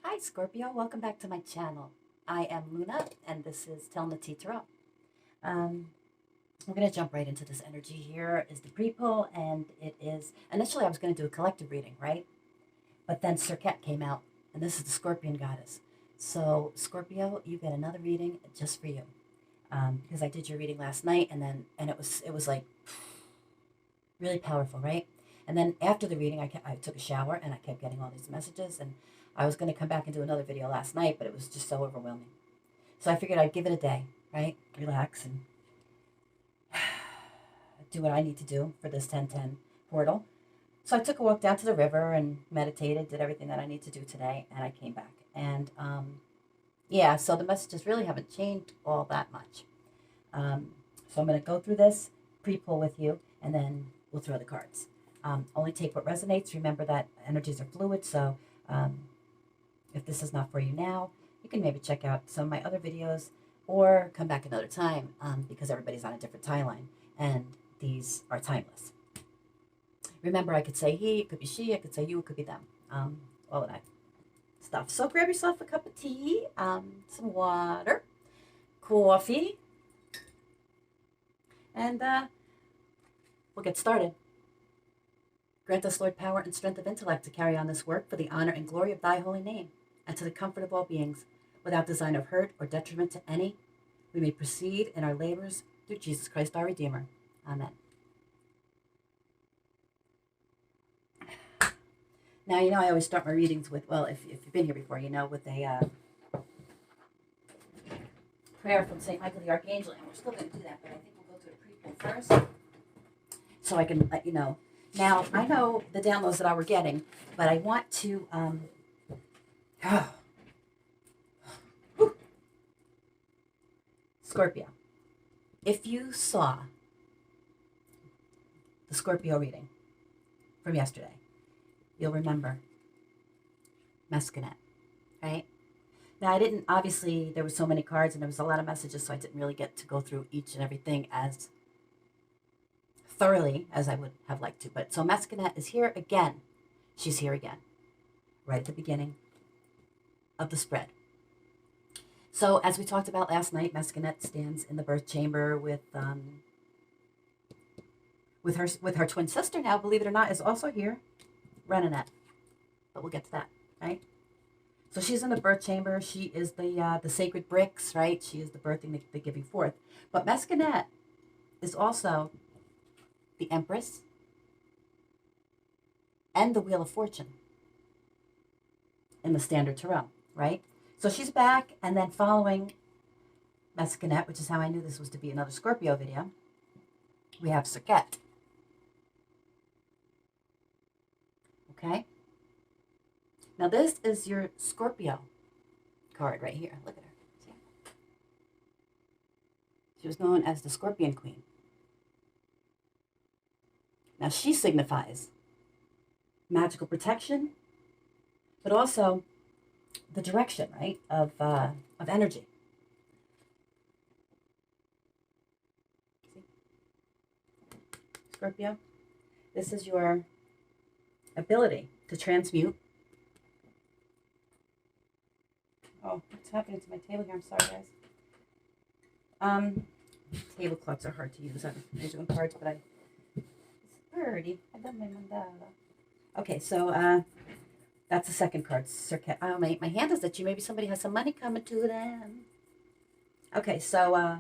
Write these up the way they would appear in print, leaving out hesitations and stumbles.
Hi Scorpio, welcome back to my channel. I am Luna and this is Telling the Tea Tarot. We're going to jump right into this energy. Here is the pre-pull, and it is, initially I was going to do a collective reading, right? But then Serket came out, and this is the Scorpion goddess. So Scorpio, you get another reading just for you. Because I did your reading last night, and it was like really powerful, right? And then after the reading, I took a shower, and I kept getting all these messages, and I was going to come back and do another video last night, but it was just so overwhelming. So I figured I'd give it a day, right? Relax and do what I need to do for this 1010 portal. So I took a walk down to the river and meditated, did everything that I need to do today, and I came back. And yeah, so the messages really haven't changed all that much. So I'm going to go through this pre-pull with you, and then we'll throw the cards. Only take what resonates. Remember that energies are fluid, so if this is not for you now, you can maybe check out some of my other videos or come back another time because everybody's on a different timeline, and these are timeless. Remember, I could say he, it could be she, I could say you, it could be them, all of that stuff. So grab yourself a cup of tea, some water, coffee, and we'll get started. Grant us, Lord, power and strength of intellect to carry on this work for the honor and glory of thy holy name, and to the comfort of all beings, without design of hurt or detriment to any, we may proceed in our labors through Jesus Christ our Redeemer. Amen. Now, you know, I always start my readings with, well, if you've been here before, you know, with a prayer from St. Michael the Archangel, and we're still going to do that, but I think we'll go to the pre-pull first, so I can let you know. Now, I know the downloads that I were getting, but I want to, Scorpio, if you saw the Scorpio reading from yesterday, you'll remember Mescanet, right? Now, I didn't, obviously, there were so many cards and there was a lot of messages, so I didn't really get to go through each and everything as thoroughly as I would have liked to. But so Mescanet is here again. She's here again, right at the beginning of the spread. So as we talked about last night, Mescanet stands in the birth chamber with her twin sister now, believe it or not, is also here, Renanette. But we'll get to that, right? So she's in the birth chamber. She is the sacred bricks, right? She is the birthing, the giving forth. But Mescanet is also the Empress and the Wheel of Fortune in the Standard Tarot, right? So she's back, and then following Mescanet, which is how I knew this was to be another Scorpio video, we have Serket. Okay? Now this is your Scorpio card right here. Look at her. See? She was known as the Scorpion Queen. Now she signifies magical protection, but also the direction, right, of energy. See? Scorpio, this is your ability to transmute. Oh, what's happening to my table here? I'm sorry, guys. Tablecloths are hard to use. I'm doing cards, but it's birdie. I love my mandala. Okay, so that's the second card, Serket. Oh, my hand is itchy. Maybe somebody has some money coming to them. Okay, so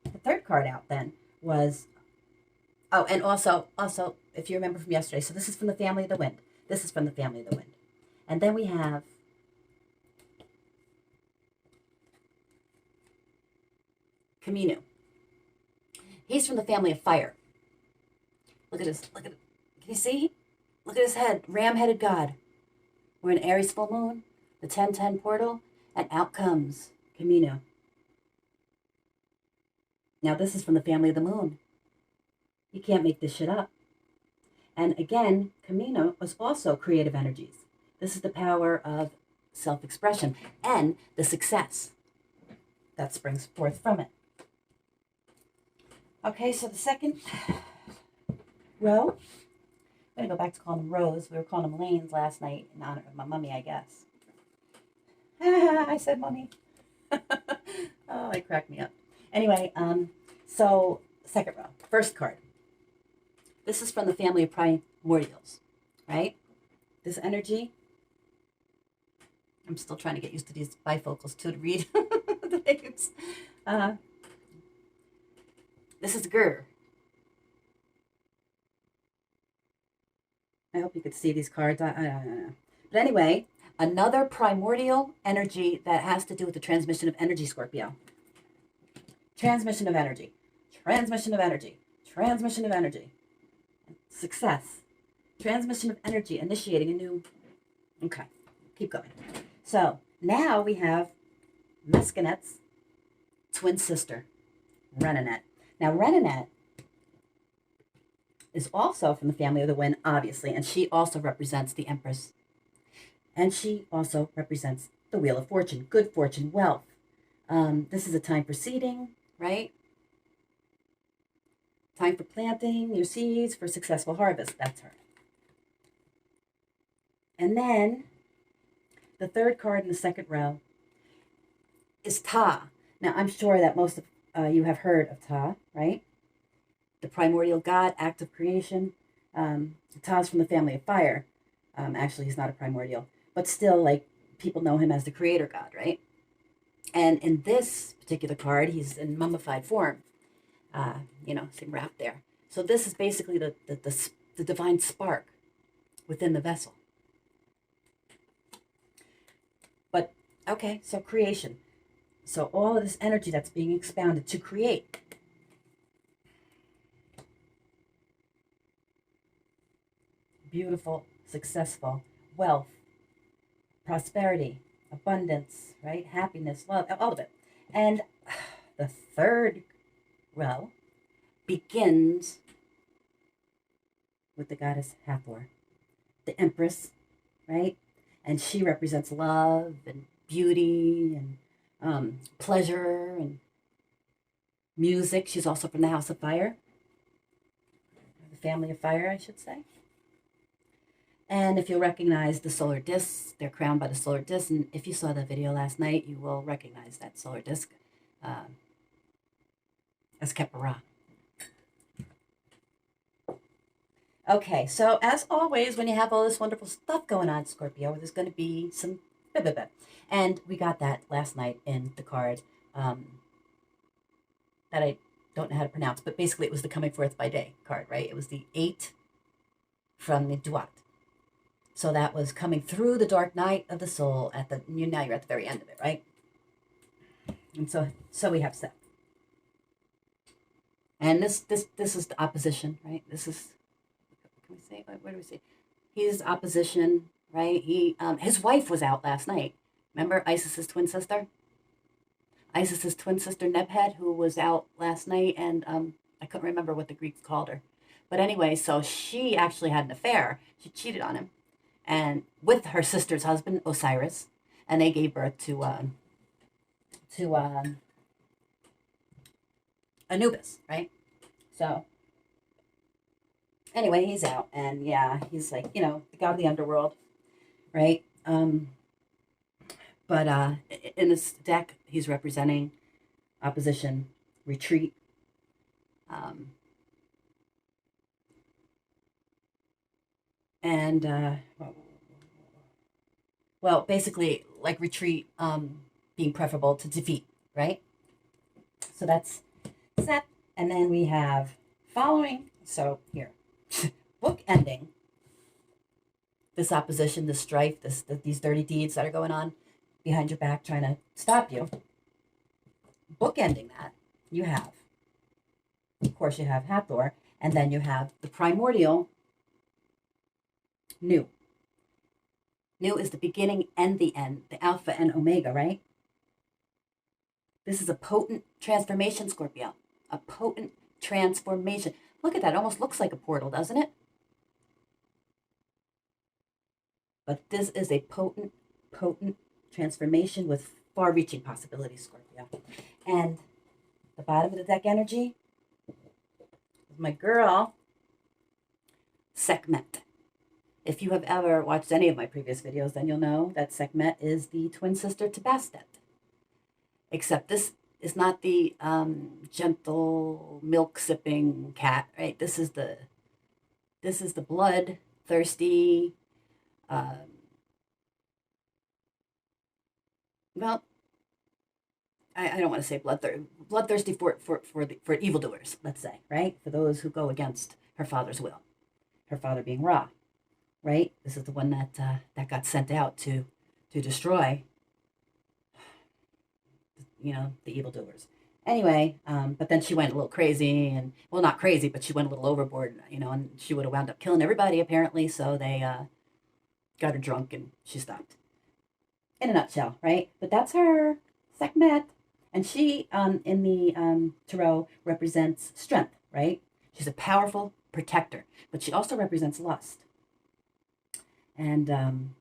the third card out then was, oh, and also, if you remember from yesterday, so this is from the Family of the Wind. This is from the Family of the Wind. And then we have Camino. He's from the Family of Fire. Look at his, look at it. Can you see? Look at his head, ram-headed god. We're in Aries full moon, the 1010 portal, and out comes Camino. Now this is from the Family of the Moon. You can't make this shit up. And again, Camino was also creative energies. This is the power of self-expression and the success that springs forth from it. Okay, so the second row, I'm going to go back to calling them rows. We were calling them lanes last night in honor of my mummy, I guess. I said mommy. Oh, it cracked me up. Anyway, so second row, first card. This is from the family of primordials, right? This energy, I'm still trying to get used to these bifocals too to read the names. Uh, this is Gur. I hope you could see these cards. I don't know. But anyway, another primordial energy that has to do with the transmission of energy, Scorpio. Transmission of energy. Transmission of energy. Transmission of energy. Success. Transmission of energy, initiating a new... Okay, keep going. So now we have Mescanet's twin sister, Renanet. Now, Renanet is also from the family of the wind, obviously, and she also represents the Empress. And she also represents the Wheel of Fortune, good fortune, wealth. This is a time for seeding, right? Time for planting your seeds for successful harvest. That's her. And then the third card in the second row is Ta. Now, I'm sure that most of you have heard of Ta, right? The primordial god, act of creation. Ta's from the family of fire. Actually, he's not a primordial, but still, like, people know him as the creator god, right? And in this particular card, he's in mummified form, sitting wrapped there. So this is basically the divine spark within the vessel. But, okay, so creation. So all of this energy that's being expounded to create. Beautiful, successful, wealth, prosperity, abundance, right? Happiness, love, all of it. And the third row begins with the goddess Hathor, the Empress, right? And she represents love and beauty and pleasure and music. She's also from the House of Fire, the family of fire, I should say. And if you'll recognize the solar discs, they're crowned by the solar disc. And if you saw the video last night, you will recognize that solar disc as Kepara. Okay, so as always, when you have all this wonderful stuff going on, Scorpio, there's going to be some blah. And we got that last night in the card that I don't know how to pronounce, but basically it was the coming forth by day card, right? It was the 8 from the Duat. So that was coming through the dark night of the soul now you're at the very end of it, right? And so we have Seth. And this is the opposition, right? This is, can we say, what do we say? He's opposition, right? His wife was out last night. Remember Isis's twin sister? Isis's twin sister Nebhed, who was out last night, and I couldn't remember what the Greeks called her. But anyway, so she actually had an affair. She cheated on him, and with her sister's husband Osiris, and they gave birth to Anubis, right? So anyway, he's out, and yeah, he's like, the god of the underworld, right? But in this deck, he's representing opposition, retreat, and well, basically, like retreat being preferable to defeat, right? So that's set. And then we have following. So here, book ending this opposition, this strife, these dirty deeds that are going on behind your back trying to stop you. Bookending that, you have, of course, you have Hathor, and then you have the primordial Nu. Nu is the beginning and the end, the Alpha and Omega, right? This is a potent transformation, Scorpio. A potent transformation. Look at that. It almost looks like a portal, doesn't it? But this is a potent transformation with far-reaching possibilities, Scorpio. And the bottom of the deck energy is my girl, Sekhmet. If you have ever watched any of my previous videos, then you'll know that Sekhmet is the twin sister to Bastet. Except this is not the gentle milk-sipping cat, right? This is the blood-thirsty, well, I don't want to say bloodthirsty for evildoers, let's say, right? For those who go against her father's will. Her father being Ra, right? This is the one that got sent out to destroy, the evildoers. Anyway, but then she went a little crazy, and well, not crazy, but she went a little overboard, and she would have wound up killing everybody apparently. So they got her drunk, and she stopped. In a nutshell, right? But that's her, Sekhmet, and she in the tarot represents strength, right? She's a powerful protector, but she also represents lust and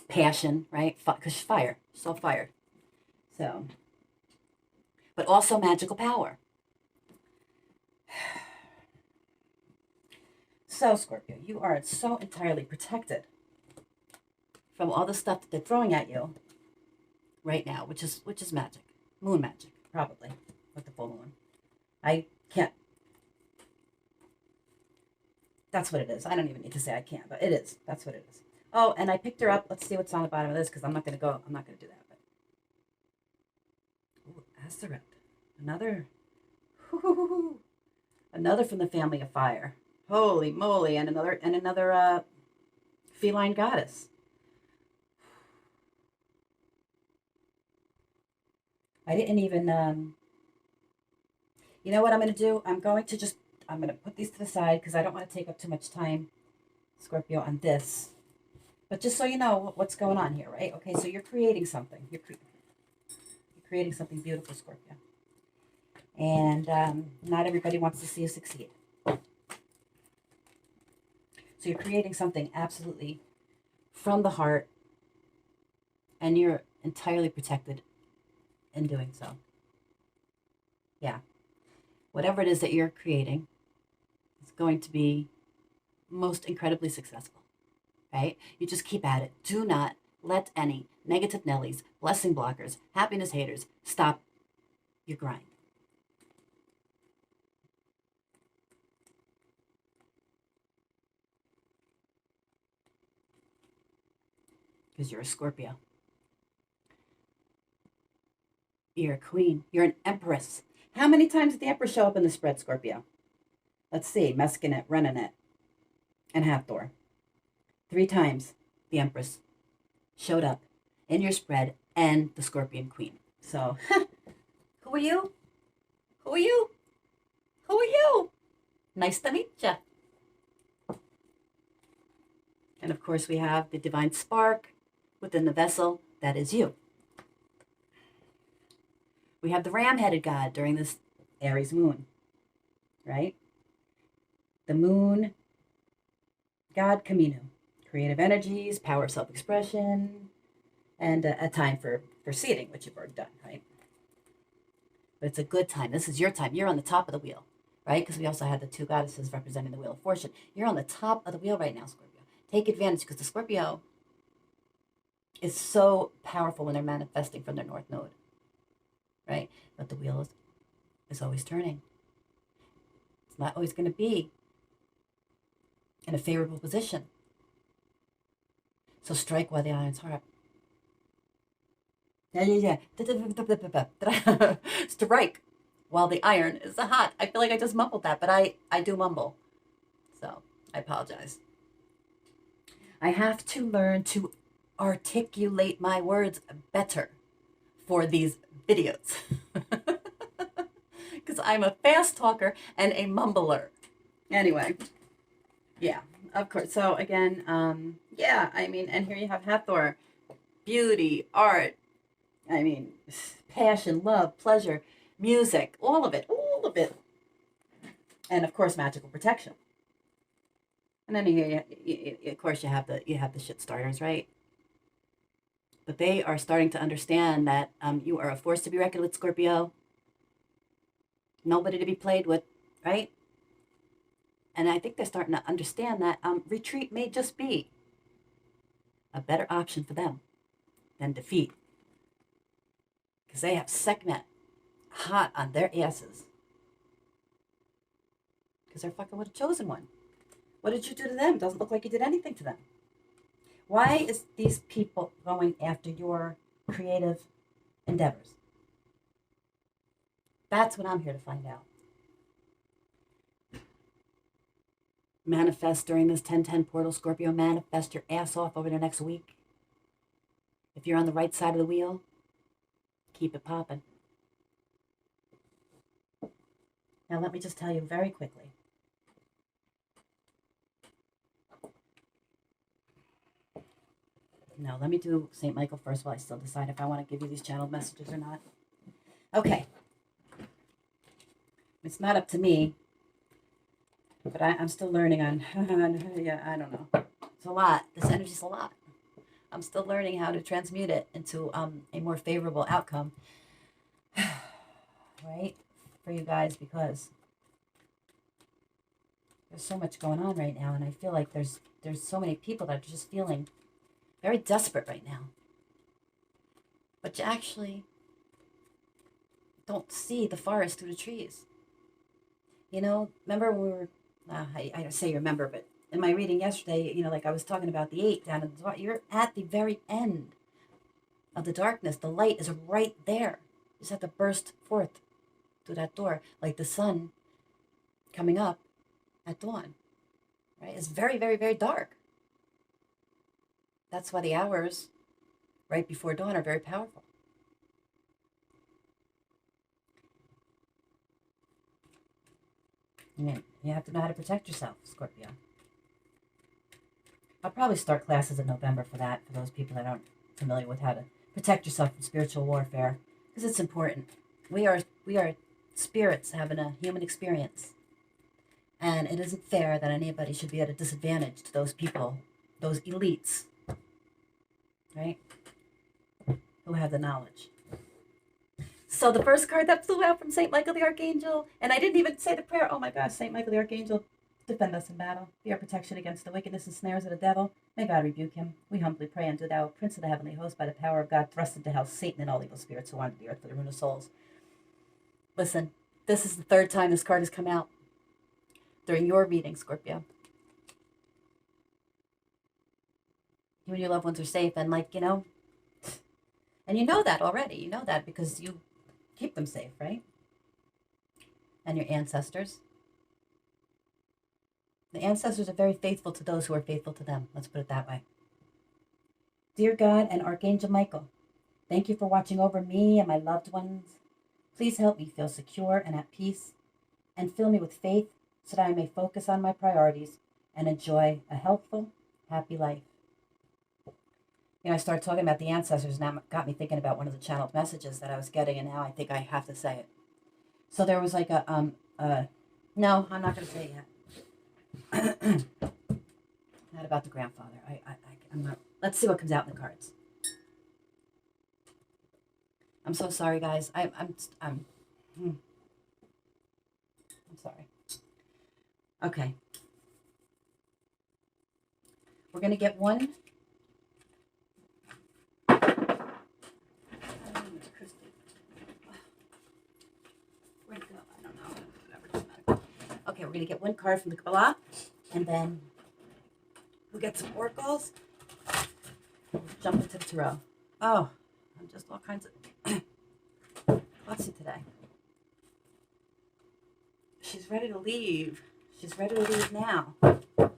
passion, right? Because she's fire, she's all fire. So, but also magical power. So, Scorpio, you are so entirely protected from all the stuff that they're throwing at you right now, which is magic, moon magic, probably with the full moon. I can't. That's what it is. I don't even need to say I can't, but it is. That's what it is. Oh, and I picked her up. Let's see what's on the bottom of this, because I'm not going to do that. But ooh, Astaroth, another from the family of fire. Holy moly! And another feline goddess. I didn't even. You know what I'm going to do? I'm going to put these to the side because I don't want to take up too much time, Scorpio, on this. But just so you know what's going on here, right? Okay, so you're creating something. You're creating something beautiful, Scorpio. And not everybody wants to see you succeed. So you're creating something absolutely from the heart, and you're entirely protected in doing so. Yeah. Whatever it is that you're creating is going to be most incredibly successful, right? You just keep at it. Do not let any negative Nellies, blessing blockers, happiness haters stop your grind. Because you're a Scorpio. You're a queen. You're an empress. How many times did the Empress show up in the spread, Scorpio? Let's see. Mescanet, Renanet, and Hathor. 3 times the Empress showed up in your spread and the Scorpion Queen. So, who are you? Who are you? Who are you? Nice to meet you. And of course, we have the divine spark within the vessel that is you. We have the ram-headed god during this Aries moon, right? The moon god Kaminu, creative energies, power of self-expression, and a time for seeding, which you've already done, right? But it's a good time. This is your time. You're on the top of the wheel, right? Because we also had the 2 goddesses representing the wheel of fortune. You're on the top of the wheel right now, Scorpio. Take advantage, because the Scorpio is so powerful when they're manifesting from their north node. Right? But the wheel is always turning. It's not always going to be in a favorable position. So strike while the iron's hot. Yeah. Strike while the iron is hot. I feel like I just mumbled that, but I do mumble. So I apologize. I have to learn to articulate my words better for these videos. Because I'm a fast talker and a mumbler. Anyway, yeah, of course. So again, yeah, I mean, and here you have Hathor. Beauty, art, I mean, passion, love, pleasure, music, all of it. And of course, magical protection. And then here, of course, you have the shit starters, right? But they are starting to understand that you are a force to be reckoned with, Scorpio. Nobody to be played with, right? And I think they're starting to understand that retreat may just be a better option for them than defeat. Because they have Sekhmet hot on their asses. Because they're fucking with a chosen one. What did you do to them? Doesn't look like you did anything to them. Why is these people going after your creative endeavors? That's what I'm here to find out. Manifest during this 10-10 portal, Scorpio. Manifest your ass off over the next week. If you're on the right side of the wheel, keep it popping. Now let me just tell you very quickly. No, let me do St. Michael first while I still decide if I want to give you these channeled messages or not. Okay. It's not up to me, but I'm still learning on, yeah, I don't know. It's a lot. This energy's a lot. I'm still learning how to transmute it into a more favorable outcome, right, for you guys, because there's so much going on right now, and I feel like there's so many people that are just feeling very desperate right now. But you actually don't see the forest through the trees. You know, remember when we were, I say remember, but in my reading yesterday, you know, like I was talking about the 8 down in the, you're at the very end of the darkness. The light is right there. You just have to burst forth through that door, like the sun coming up at dawn, right? It's very, very, very dark. That's why the hours right before dawn are very powerful. You have to know how to protect yourself, Scorpio. I'll probably start classes in November for that, for those people that aren't familiar with how to protect yourself from spiritual warfare, because it's important. We are spirits having a human experience, and it isn't fair that anybody should be at a disadvantage to those people, those elites, right, who have the knowledge. So the first card that flew out from St. Michael the Archangel, and I didn't even say the prayer. Oh my gosh, St. Michael the Archangel, defend us in battle. Be our protection against the wickedness and snares of the devil. May God rebuke him. We humbly pray unto thou, Prince of the heavenly host, by the power of God, thrust into hell Satan and all evil spirits who wander the earth for the ruin of souls. Listen, this is the third time this card has come out during your reading, Scorpio. You and your loved ones are safe, and like, you know, and you know that already. You know that because you keep them safe, right? And your ancestors. The ancestors are very faithful to those who are faithful to them. Let's put it that way. Dear God and Archangel Michael, thank you for watching over me and my loved ones. Please help me feel secure and at peace, and fill me with faith so that I may focus on my priorities and enjoy a healthful, happy life. You know, I started talking about the ancestors, and that got me thinking about one of the channeled messages that I was getting, and now I think I have to say it. So there was like no, I'm not going to say it yet. Not about the grandfather. I'm not. Let's see what comes out in the cards. I'm so sorry, guys. I'm sorry. Okay. We're going to get one. Okay, we're going to get one card from the Kabbalah, and then we'll get some oracles. We'll jump into the tarot. Oh, I'm just all kinds of... Let's see today. She's ready to leave. She's ready to leave now. Because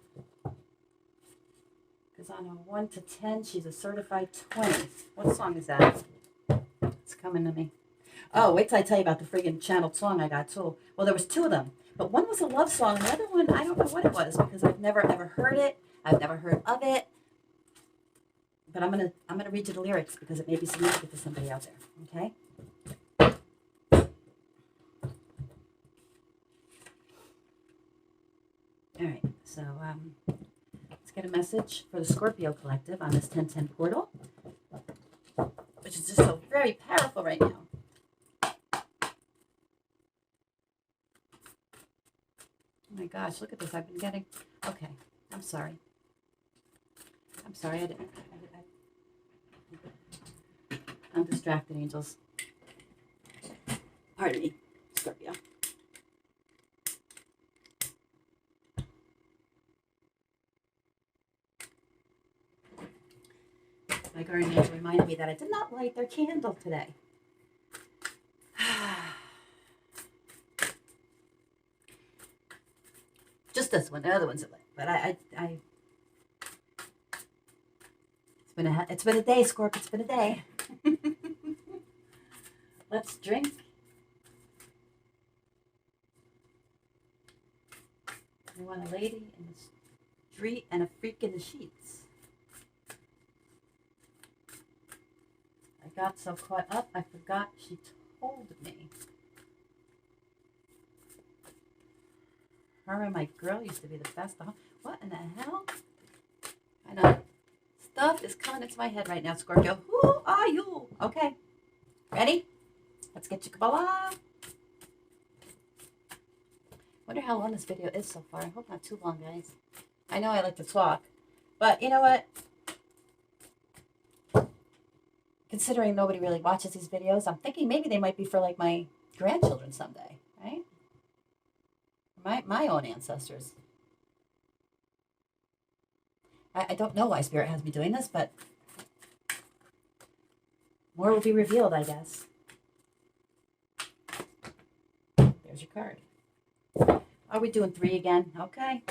on a 1 to 10, she's a certified 20. What song is that? It's coming to me. Oh, wait till I tell you about the friggin' channeled song I got, too. Well, there was 2 of them. But one was a love song. The other one, I don't know what it was because I've never ever heard it. I've never heard of it. But I'm gonna read you the lyrics because it may be significant to somebody out there. Okay. All right. So let's get a message for the Scorpio Collective on this 1010 portal, which is just so very powerful right now. Oh my gosh, look at this. I've been getting... Okay, I'm sorry. I I'm distracted, angels. Pardon me, Scorpio. My guardian angel reminded me that I did not light their candle today. Just this one. The other one's lit. But it's been a day, Scorp. It's been a day. Let's drink. We want a lady in the street and a freak in the sheets. I got so caught up, I forgot she told me. Her and my girl used to be the best. What in the hell? I know. Stuff is coming into my head right now, Scorpio. Who are you? Okay. Ready? Let's get your Kabbalah. Wonder how long this video is so far. I hope not too long, guys. I know I like to talk, but you know what? Considering nobody really watches these videos, I'm thinking maybe they might be for like my grandchildren someday, right? My own ancestors. I don't know why Spirit has me doing this, but more will be revealed, I guess. There's your card. Are we doing 3 again? Okay.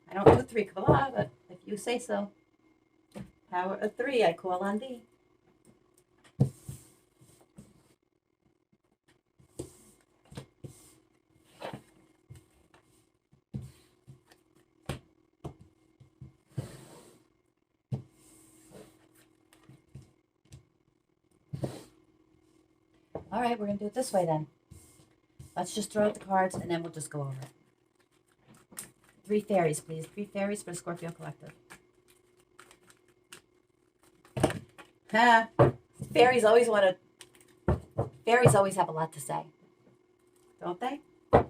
I don't do 3 Kabbalah, but if you say so. Power of 3, I call on thee. All right, we're going to do it this way then. Let's just throw out the cards and then we'll just go over it. 3 fairies, please. 3 fairies for the Scorpio Collective. Fairies always have a lot to say. Don't they? Oh,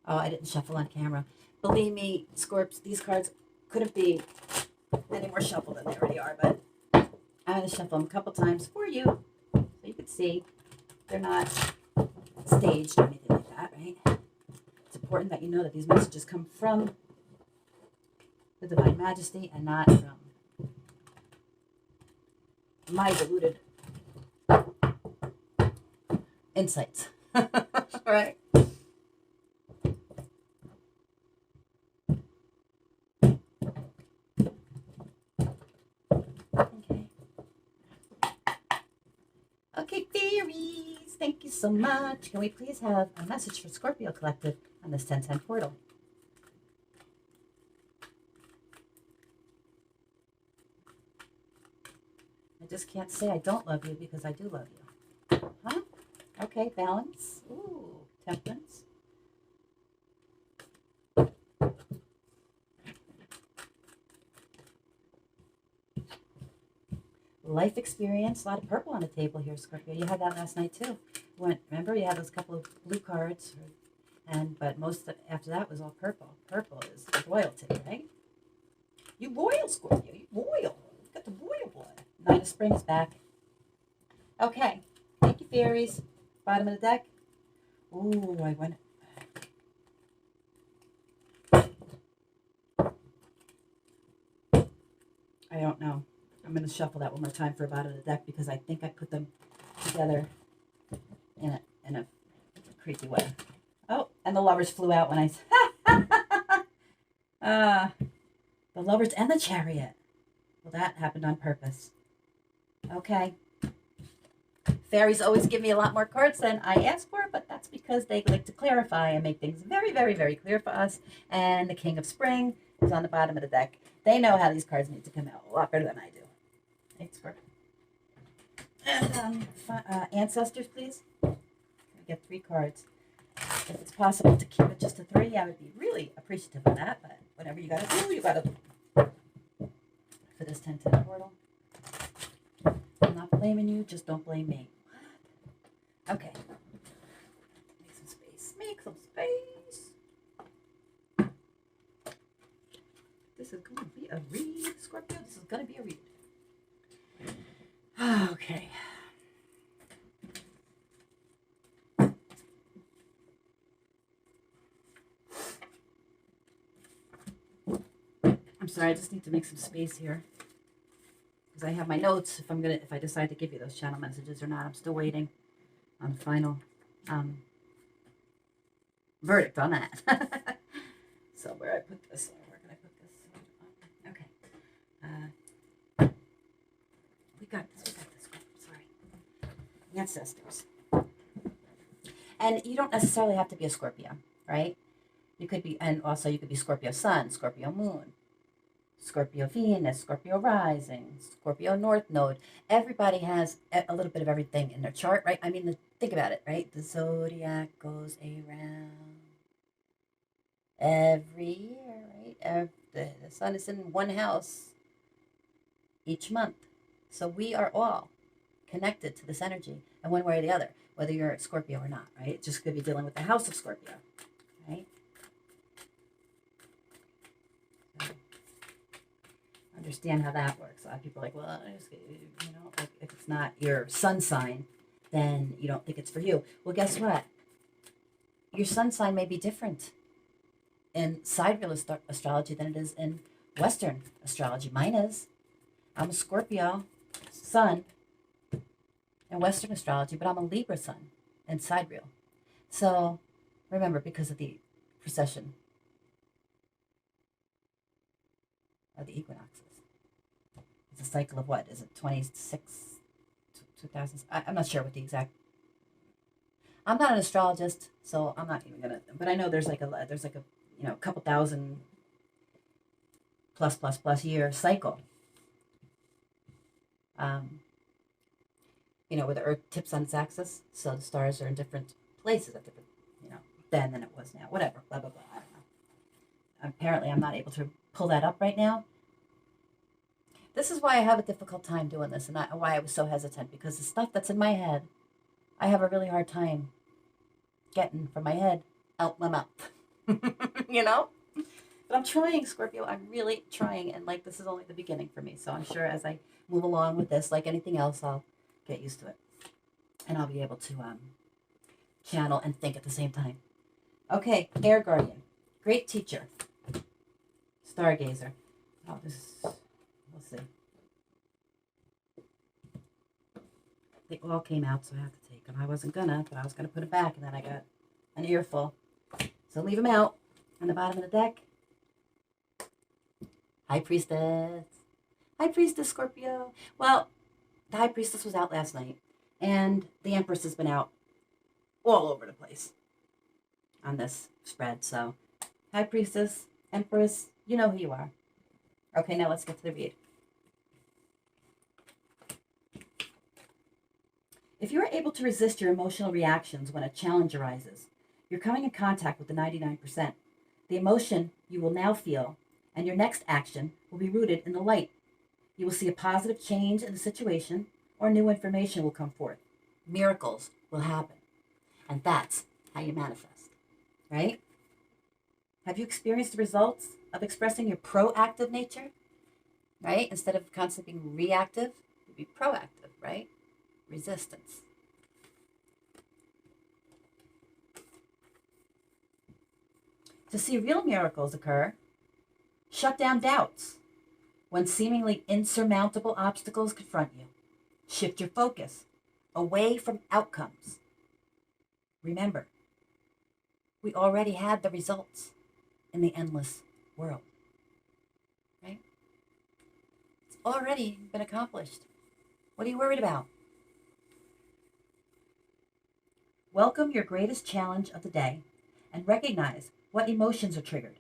I didn't shuffle on camera. Believe me, Scorps, these cards couldn't be any more shuffled than they already are, but I'm going to shuffle them a couple times for you so you can see they're not staged or anything like that, right? It's important that you know that these messages come from the Divine Majesty and not from my deluded insights. All right. Okay. Okay, fairies, thank you so much. Can we please have a message for Scorpio Collective on this 1010 portal? I just can't say I don't love you because I do love you. Huh? Okay, balance. Ooh, temperance. Life experience. A lot of purple on the table here, Scorpio. You had that last night too. Remember, you had those couple of blue cards, but most after that was all purple. Purple is royalty, right? You royal, Scorpio. You royal. You got the royal blood. Nine of Springs back. Okay. Thank you, fairies. Bottom of the deck. Ooh, I went. I don't know. I'm going to shuffle that one more time for bottom of the deck because I think I put them together in a creepy way. Oh, and the lovers flew out when I the lovers and the chariot. Well, that happened on purpose. Okay. Fairies always give me a lot more cards than I ask for, but that's because they like to clarify and make things very, very, very clear for us. And the King of Spring is on the bottom of the deck. They know how these cards need to come out a lot better than I do. Thanks for. And ancestors, please. I get 3 cards. If it's possible to keep it just to 3, I would be really appreciative of that. But whatever you gotta do, you gotta do. For this 1010 portal. I'm not blaming you, just don't blame me. Okay. Make some space. Make some space. This is going to be a read, Scorpio. This is going to be a read. Okay. sorry, I just need to make some space here. Because I have my notes if I decide to give you those channel messages or not. I'm still waiting on the final verdict on that. So where I put this, where can I put this? Okay. We got this. Sorry. Ancestors. And you don't necessarily have to be a Scorpio, right? You could be, and also you could be Scorpio Sun, Scorpio Moon, Scorpio Venus, Scorpio Rising, Scorpio North Node. Everybody has a little bit of everything in their chart, right? I mean, think about it, right? The zodiac goes around every year, right? The sun is in one house each month. So we are all connected to this energy in one way or the other, whether you're a Scorpio or not, right? It just could be dealing with the house of Scorpio, right? So understand how that works. A lot of people are like, well, like if it's not your sun sign, then you don't think it's for you. Well, guess what? Your sun sign may be different in sidereal astrology than it is in Western astrology. Mine is. I'm a Scorpio sun in Western astrology, but I'm a Libra sun in sidereal. So remember, because of the precession of the equinoxes, it's a cycle of what? Is it 26, 2000? I'm not sure what the exact. I'm not an astrologist, so I'm not even gonna. But I know there's like a couple thousand plus year cycle. Where the Earth tips on its axis, so the stars are in different places at different, then than it was now. Whatever, blah blah blah. I don't know. Apparently, I'm not able to pull that up right now. This is why I have a difficult time doing this, and why I was so hesitant, because the stuff that's in my head, I have a really hard time getting from my head out my mouth. But I'm trying, Scorpio. I'm really trying, and this is only the beginning for me. So I'm sure as I move along with this, like anything else, I'll get used to it, and I'll be able to channel and think at the same time. Okay, Air Guardian, great teacher, stargazer. Oh, we'll see. They all came out, so I have to take them. I wasn't gonna, but I was gonna put them back, and then I got an earful. So leave them out on the bottom of the deck. High Priestess. High Priestess, Scorpio. Well, the High Priestess was out last night, and the Empress has been out all over the place on this spread. So, High Priestess, Empress, you know who you are. Okay, now let's get to the read. If you are able to resist your emotional reactions when a challenge arises, you're coming in contact with the 99%. The emotion you will now feel and your next action will be rooted in the light. You will see a positive change in the situation, or new information will come forth. Miracles will happen. And that's how you manifest, right? Have you experienced the results of expressing your proactive nature, right? Instead of constantly being reactive, you'd be proactive, right? Resistance. To see real miracles occur, shut down doubts when seemingly insurmountable obstacles confront you. Shift your focus away from outcomes. Remember, we already had the results in the endless world, right? It's already been accomplished. What are you worried about? Welcome your greatest challenge of the day and recognize what emotions are triggered.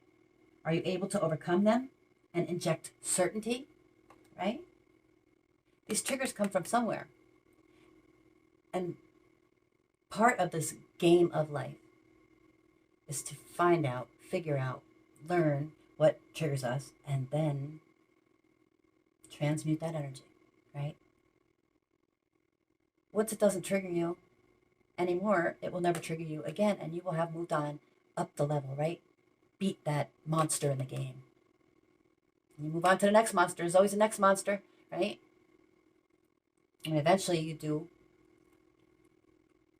Are you able to overcome them and inject certainty, right? These triggers come from somewhere. And part of this game of life is to find out, figure out, learn what triggers us, and then transmute that energy, right? Once it doesn't trigger you anymore, it will never trigger you again, and you will have moved on up the level, right? Beat that monster in the game. You move on to the next monster. There's always a next monster, right? And eventually you do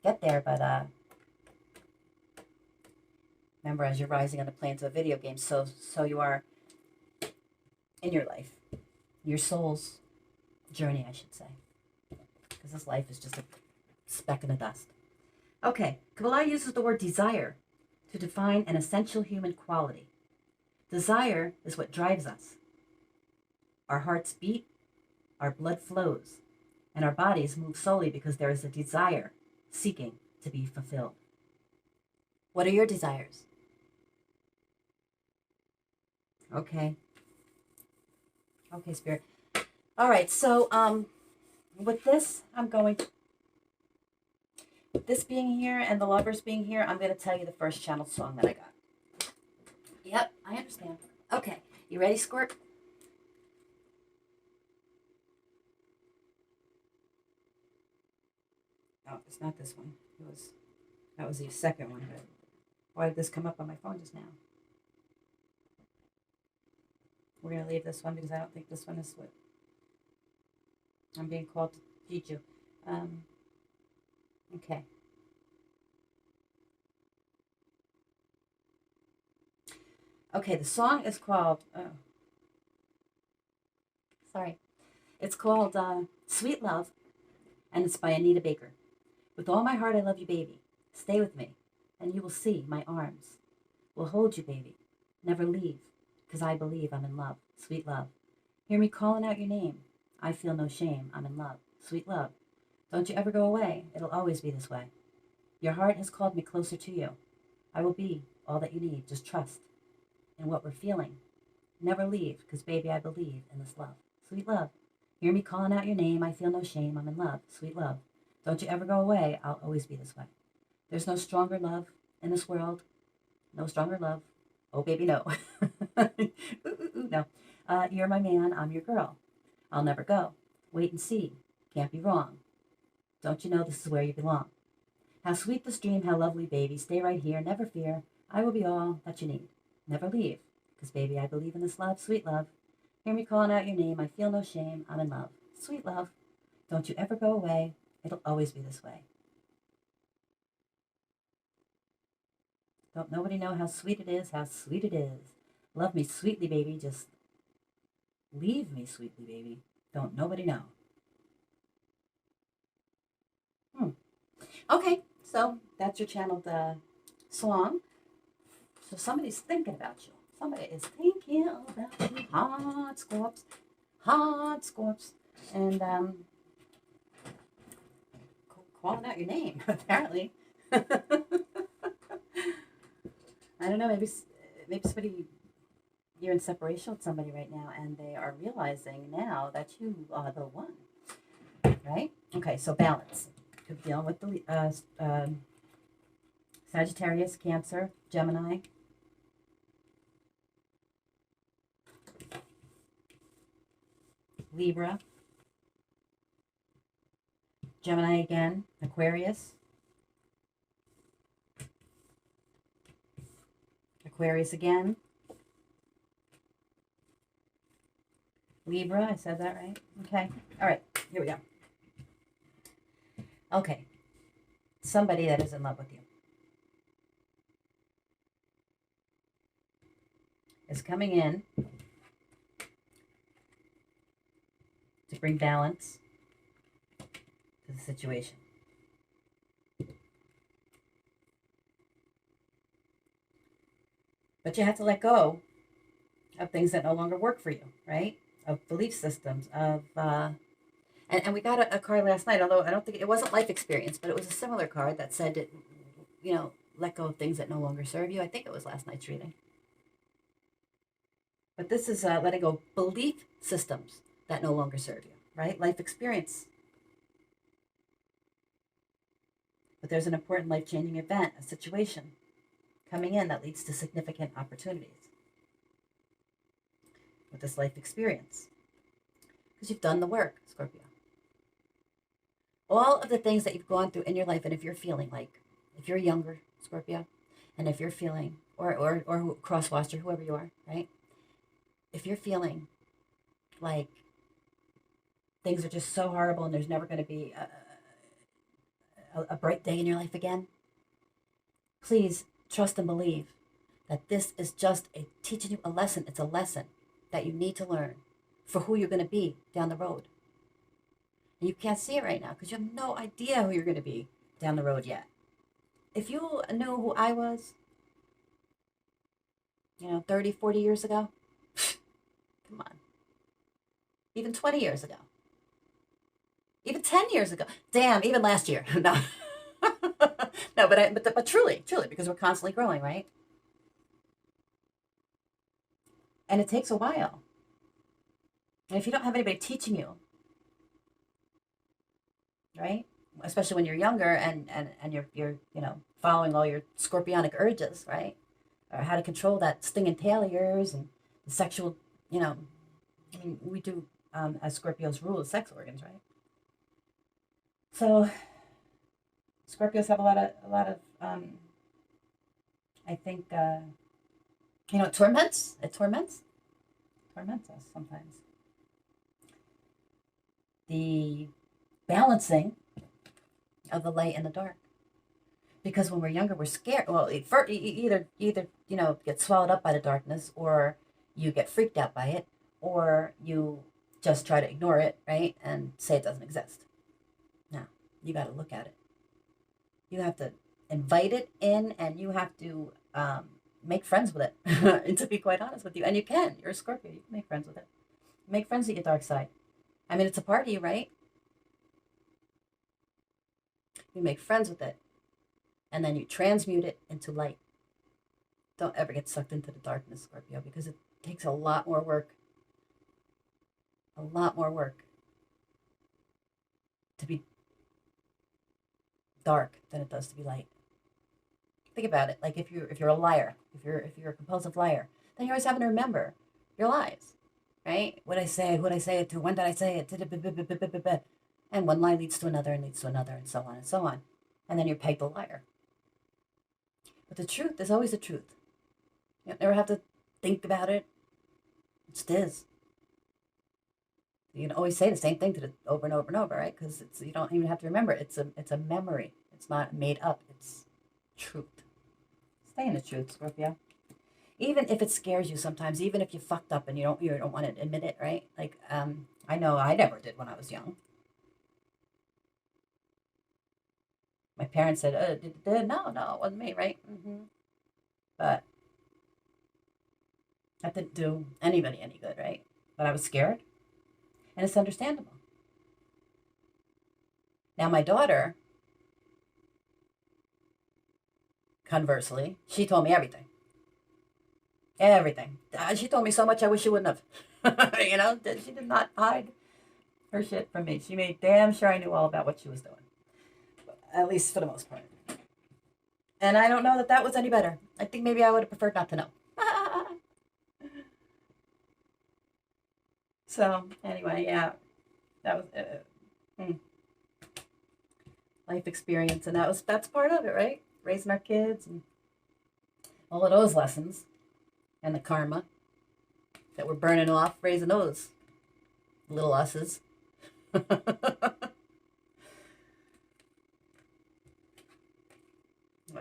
get there, but remember, as you're rising on the planes of a video game, so you are in your life, your soul's journey, I should say, because this life is just a speck in the dust. Okay, Kabbalah uses the word desire to define an essential human quality. Desire is what drives us. Our hearts beat, our blood flows, and our bodies move solely because there is a desire seeking to be fulfilled. What are your desires? Okay. Okay, Spirit. All right, so with this, with this being here and the lovers being here, I'm going to tell you the first channel song that I got. Yep, I understand. Okay, you ready, Scorp? Oh, it's not this one. That was the second one. But why did this come up on my phone just now? We're going to leave this one because I don't think this one is what I'm being called to teach you. Okay. Okay, the song is called, it's called Sweet Love, and it's by Anita Baker. With all my heart, I love you, baby. Stay with me, and you will see my arms will hold you, baby. Never leave, because I believe I'm in love. Sweet love. Hear me calling out your name. I feel no shame. I'm in love. Sweet love. Don't you ever go away. It'll always be this way. Your heart has called me closer to you. I will be all that you need. Just trust in what we're feeling. Never leave, because baby, I believe in this love. Sweet love. Hear me calling out your name. I feel no shame. I'm in love. Sweet love. Don't you ever go away. I'll always be this way. There's no stronger love in this world. No stronger love. Oh, baby, no. No. You're my man. I'm your girl. I'll never go. Wait and see. Can't be wrong. Don't you know this is where you belong? How sweet this dream. How lovely, baby. Stay right here. Never fear. I will be all that you need. Never leave. Because, baby, I believe in this love. Sweet love. Hear me calling out your name. I feel no shame. I'm in love. Sweet love. Don't you ever go away. It'll always be this way. Don't nobody know how sweet it is, how sweet it is. Love me sweetly, baby. Just leave me sweetly, baby. Don't nobody know. Okay, so that's your channeled song. So somebody's thinking about you. Somebody is thinking about you. Hot Scorps. Hot Scorps. And calling out your name, apparently. I don't know, maybe somebody, you're in separation with somebody right now and they are realizing now that you are the one, right? Okay, so balance. Could be dealing with the Sagittarius, Cancer, Gemini. Libra. Gemini again, Aquarius. Aquarius again. Libra, I said that right? Okay. All right, here we go. Okay. Somebody that is in love with you is coming in to bring balance to the situation. But you have to let go of things that no longer work for you, right? Of belief systems, of and we got a card last night, although I don't think it wasn't life experience, but it was a similar card that said, let go of things that no longer serve you. I think it was last night's reading. But this is letting go of belief systems that no longer serve you, right? Life experience. But there's an important life-changing event, a situation coming in that leads to significant opportunities with this life experience. Because you've done the work, Scorpio. All of the things that you've gone through in your life, and if you're feeling like, if you're younger, Scorpio, and if you're feeling, or crosswatcher, whoever you are, right? If you're feeling like things are just so horrible and there's never going to be a bright day in your life again, please trust and believe that this is just teaching you a lesson. It's a lesson that you need to learn for who you're going to be down the road. And you can't see it right now because you have no idea who you're going to be down the road yet. If you knew who I was, 30, 40 years ago, come on, even 20 years ago, even 10 years ago, damn, even last year, no, no, but truly, because we're constantly growing, right? And it takes a while. And if you don't have anybody teaching you, right? Especially when you're younger and you're following all your scorpionic urges, right? Or how to control that stinging tail of yours and the sexual, I mean, we do as Scorpios rule the sex organs, right? So Scorpios have a lot of I think it torments us sometimes. The balancing of the light and the dark. Because when we're younger, we're scared. Well, either get swallowed up by the darkness, or you get freaked out by it, or you just try to ignore it, right, and say it doesn't exist. No, you got to look at it. You have to invite it in, and you have to make friends with it. And to be quite honest with you, and you can. You're a Scorpio. You can make friends with it. Make friends with your dark side. I mean, it's a part of you, right? You make friends with it, and then you transmute it into light. Don't ever get sucked into the darkness, Scorpio, because it takes a lot more work. A lot more work to be dark than it does to be light. Think about it. Like if you're a liar, if you're a compulsive liar, then you're always having to remember your lies, right? What I say, who did I say it to, when did I say it? And one lie leads to another and leads to another, and so on and so on. And then you're pegged a liar. But the truth is always the truth. You never have to think about it. It just is. You can always say the same thing over and over and over, right? Because you don't even have to remember it. It's a memory. It's not made up. It's truth. Stay in the truth, Scorpio. Even if it scares you sometimes, even if you fucked up and you don't want to admit it, right? Like I know I never did when I was young. My parents said, no, it wasn't me, right? But that didn't do anybody any good, right? But I was scared, and it's understandable. Now my daughter, conversely, she told me everything. Everything. She told me so much I wish she wouldn't have. She did not hide her shit from me. She made damn sure I knew all about what she was doing. At least for the most part. And I don't know that was any better. I think maybe I would have preferred not to know. So, anyway, yeah. That was life experience. And that's part of it, right? Raising our kids and all of those lessons. And the karma that we're burning off, raising those little us's.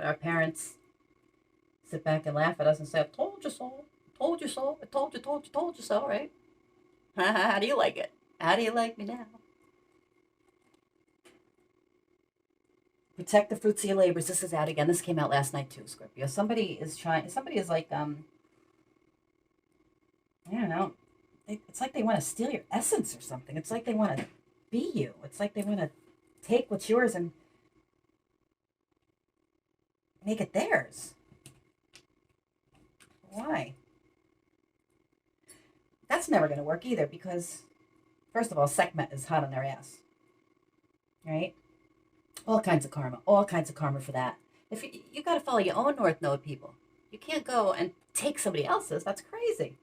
Our parents sit back and laugh at us and say, I told you so, told you so, I told you so, right? How do you like it? How do you like me now? Protect the fruits of your labors. This is out again. This came out last night too, Scorpio. Somebody is like, I don't know. It's like they want to steal your essence or something. It's like they want to be you. It's like they want to take what's yours and make it theirs. Why? That's never going to work either because, first of all, Sekhmet is hot on their ass. Right? All kinds of karma for that. If you got to follow your own North Node, people. You can't go and take somebody else's. That's crazy.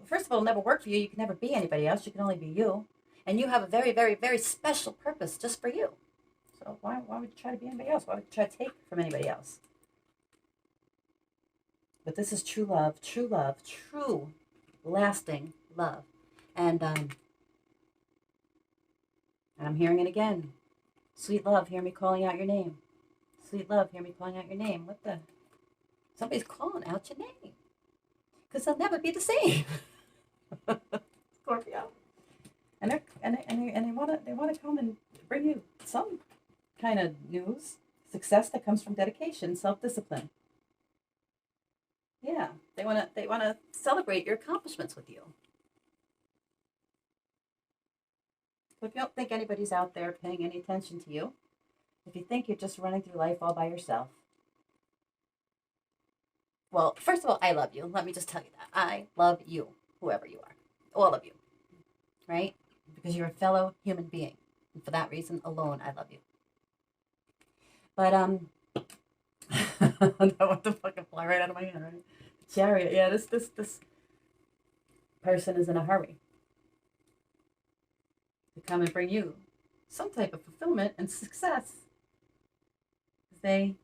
First of all, it'll never work for you. You can never be anybody else. You can only be you. And you have a very, very, very special purpose just for you. So why would you try to be anybody else? Why would you try to take from anybody else? But this is true love, true lasting love. And I'm hearing it again. Sweet love, hear me calling out your name. Sweet love, hear me calling out your name. What the? Somebody's calling out your name. Because they'll never be the same. Scorpio. And they wanna come and bring you some kind of news, success that comes from dedication, self-discipline. Yeah, they wanna celebrate your accomplishments with you. So if you don't think anybody's out there paying any attention to you, if you think you're just running through life all by yourself, well, first of all, I love you. Let me just tell you that. I love you, whoever you are. All of you, right? Because you're a fellow human being. And for that reason alone, I love you. But that what the fucking fly right out of my hand, right? Chariot. Yeah, this person is in a hurry to come and bring you some type of fulfillment and success. They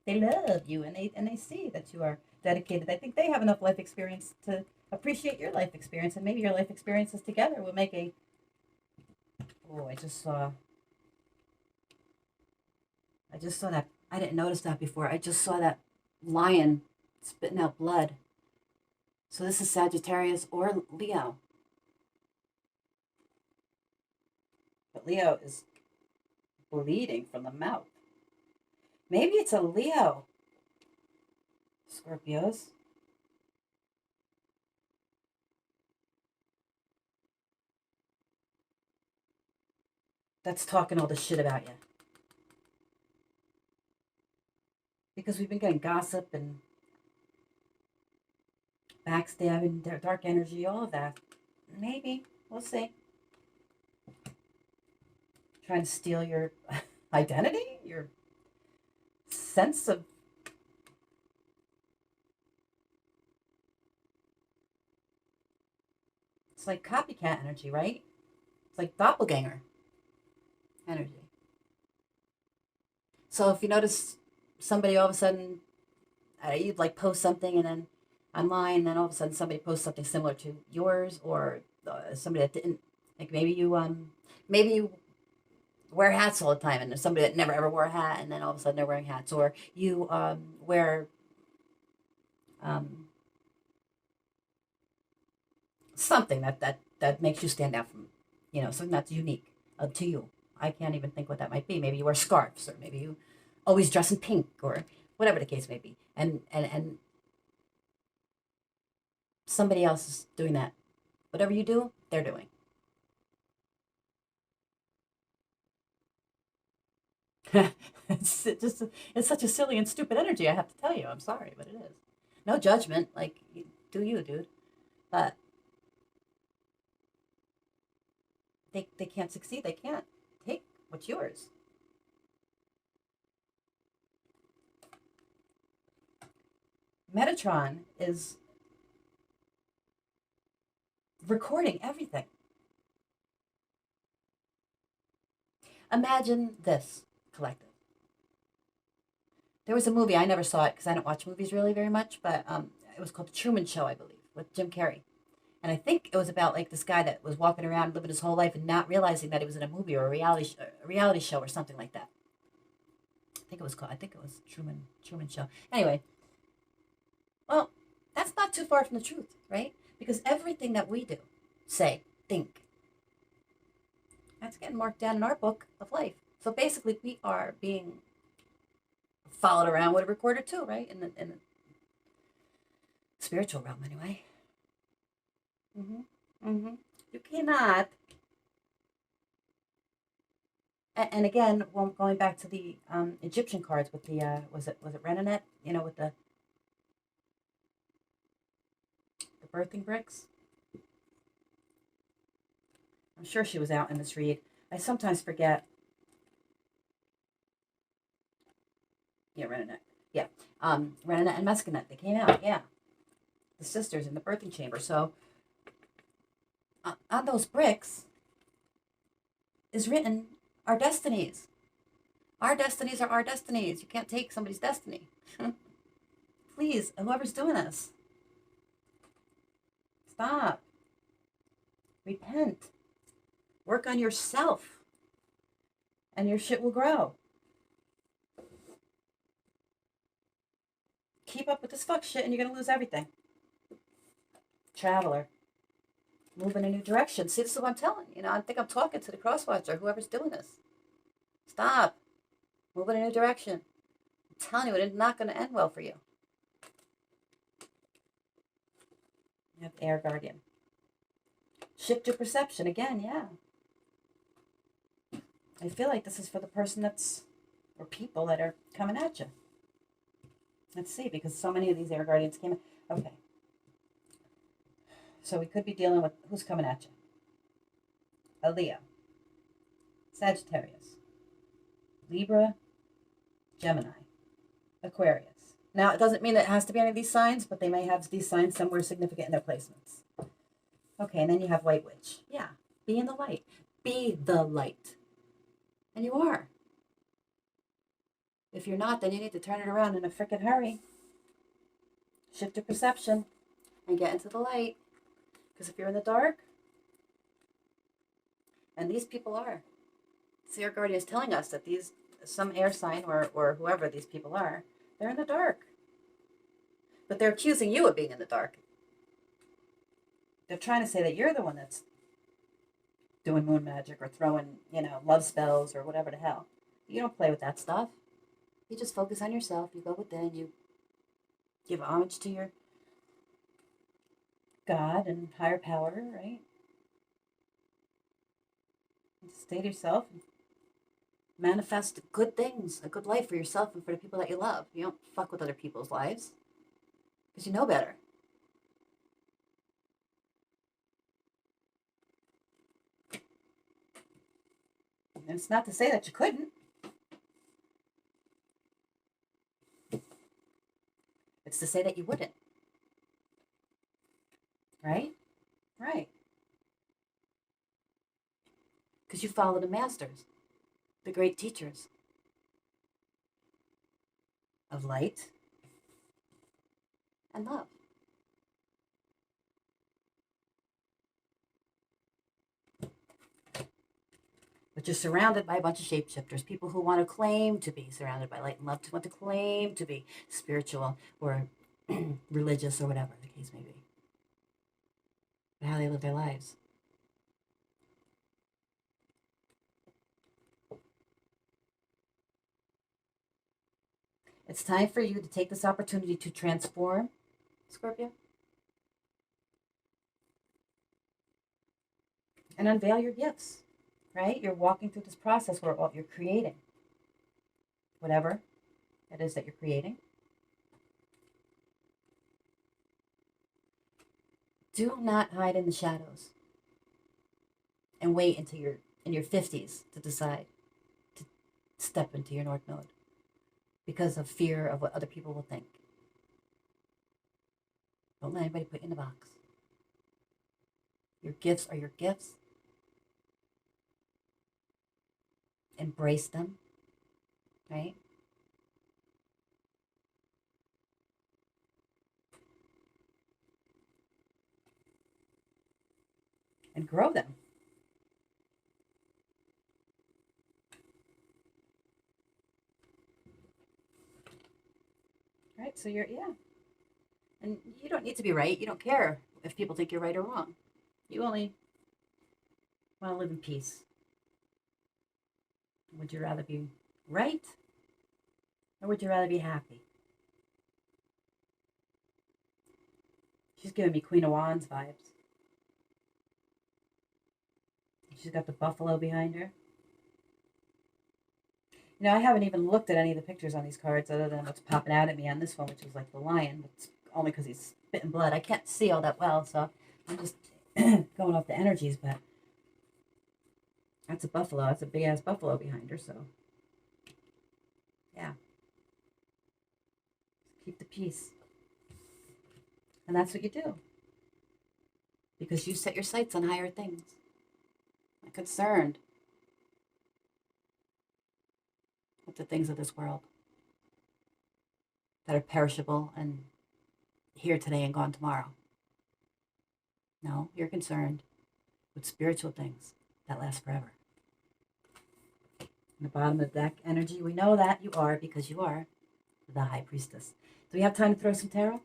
they love you, and they see that you are dedicated. I think they have enough life experience to appreciate your life experience, and maybe your life experiences together will make a. Oh, I just saw that. I didn't notice that before. I just saw that lion spitting out blood. So this is Sagittarius or Leo. But Leo is bleeding from the mouth. Maybe it's a Leo, Scorpios. That's talking all the shit about you. Because we've been getting gossip and backstabbing, dark energy, all of that. Maybe. We'll see. Trying to steal your identity, your sense of. It's like copycat energy, right? It's like doppelganger energy. So if you notice somebody all of a sudden, you'd like post something and then online, and then all of a sudden somebody posts something similar to yours, or somebody that didn't, like maybe you wear hats all the time, and there's somebody that never ever wore a hat, and then all of a sudden they're wearing hats, or you wear um, something that makes you stand out from, something that's unique to you. I can't even think what that might be. Maybe you wear scarves, or maybe you always dress in pink, or whatever the case may be. And somebody else is doing that. Whatever you do, they're doing. It's such a silly and stupid energy. I have to tell you. I'm sorry, but it is. No judgment. Like, do you, dude? But they can't succeed. They can't take what's yours. Metatron is recording everything. Imagine this, collective. There was a movie, I never saw it because I don't watch movies really very much, but it was called The Truman Show, I believe, with Jim Carrey. And I think it was about like this guy that was walking around living his whole life and not realizing that he was in a movie or a reality show or something like that. I think it was Truman Show. Anyway, well, that's not too far from the truth, right? Because everything that we do, say, think, that's getting marked down in our book of life. So basically, we are being followed around with a recorder too, right? In the spiritual realm, anyway. Hmm. Hmm. You cannot. And again, going back to the Egyptian cards with the was it Renanet? With the birthing bricks. I'm sure she was out in this read. I sometimes forget. Yeah, Renanet. Yeah, Renanet and Mescanet. They came out. Yeah, the sisters in the birthing chamber. So on those bricks is written our destinies. Our destinies are our destinies. You can't take somebody's destiny. Please, whoever's doing this, stop. Repent. Work on yourself, and your shit will grow. Keep up with this fuck shit, and you're gonna lose everything. Traveler. Move in a new direction. See, this is what I'm telling you. I think I'm talking to the cross watcher, whoever's doing this. Stop. Move in a new direction. I'm telling you, it's not going to end well for you. You have air guardian. Shift your perception again, yeah. I feel like this is for the person or people that are coming at you. Let's see, because so many of these air guardians came in. Okay. So we could be dealing with who's coming at you. A Leo, Sagittarius, Libra, Gemini, Aquarius. Now, it doesn't mean that it has to be any of these signs, but they may have these signs somewhere significant in their placements. Okay, and then you have White Witch. Yeah, be in the light. Be the light. And you are. If you're not, then you need to turn it around in a frickin' hurry. Shift your perception and get into the light. Because if you're in the dark, and these people are, the air guardian is telling us that some air sign or whoever these people are, they're in the dark. But they're accusing you of being in the dark. They're trying to say that you're the one that's doing moon magic or throwing, love spells or whatever the hell. You don't play with that stuff. You just focus on yourself. You go within. You give homage to your God and higher power, right? And stay to yourself. And manifest good things, a good life for yourself and for the people that you love. You don't fuck with other people's lives because you know better. And it's not to say that you couldn't. It's to say that you wouldn't. Right? Right. Because you follow the masters, the great teachers of light and love. But you're surrounded by a bunch of shapeshifters, people who want to claim to be surrounded by light and love, to want to claim to be spiritual or religious or whatever the case may be. But how they live their lives. It's time for you to take this opportunity to transform, Scorpio, and unveil your gifts. Right? You're walking through this process where you're creating whatever it is that you're creating. Do not hide in the shadows and wait until you're in your 50s to decide to step into your North Node because of fear of what other people will think. Don't let anybody put you in the box. Your gifts are your gifts. Embrace them, right? And grow them. Right? So yeah. And you don't need to be right. You don't care if people think you're right or wrong. You only want to live in peace. Would you rather be right or would you rather be happy? She's giving me Queen of Wands vibes. She's got the buffalo behind her. I haven't even looked at any of the pictures on these cards other than what's popping out at me on this one, which is like the lion, but it's only because he's spitting blood. I can't see all that well, so I'm just going off the energies, but that's a buffalo. That's a big-ass buffalo behind her, so yeah. Keep the peace. And that's what you do. Because you set your sights on higher things. I'm concerned with the things of this world that are perishable and here today and gone tomorrow. No, you're concerned with spiritual things that last forever. In the bottom of the deck energy, we know that you are because you are the High Priestess. Do we have time to throw some tarot?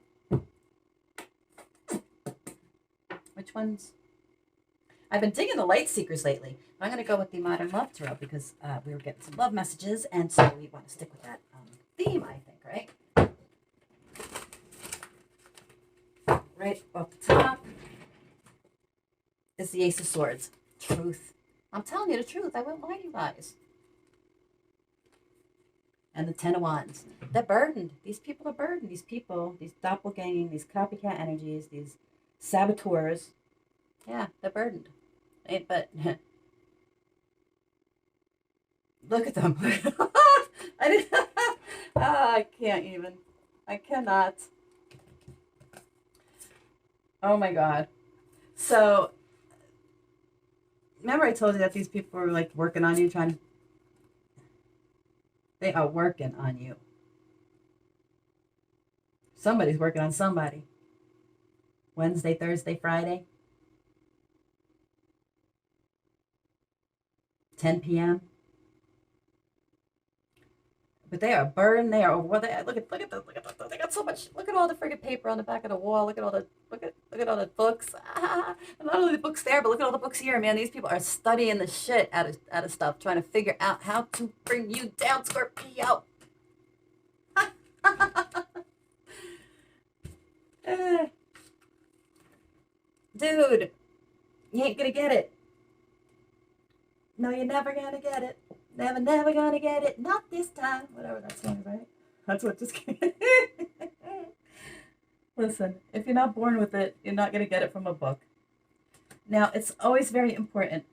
Which ones? I've been digging the light seekers lately. I'm going to go with the modern love tarot because we were getting some love messages, and so we want to stick with that theme, I think, right? Right off the top is the Ace of Swords. Truth. I'm telling you the truth. I won't lie to you guys. And the Ten of Wands. They're burdened. These people are burdened. These people, these doppelganging, these copycat energies, these saboteurs. Yeah, they're burdened. But look at them. I didn't. I can't even. I cannot. Oh my God. So, remember I told you that these people were like working on you, they are working on you. Somebody's working on somebody. Wednesday, Thursday, Friday, 10 p.m. But they are burned. They are over. Look at this. They got so much. Look at all the friggin' paper on the back of the wall. Look at all the books. And not only the books there, but look at all the books here, man. These people are studying the shit out of stuff, trying to figure out how to bring you down, Scorpio. Dude, you ain't gonna get it. No, you're never gonna get it. Never gonna get it. Not this time. Whatever that song is, right? That's what just came. Listen, if you're not born with it, you're not gonna get it from a book. Now, it's always very important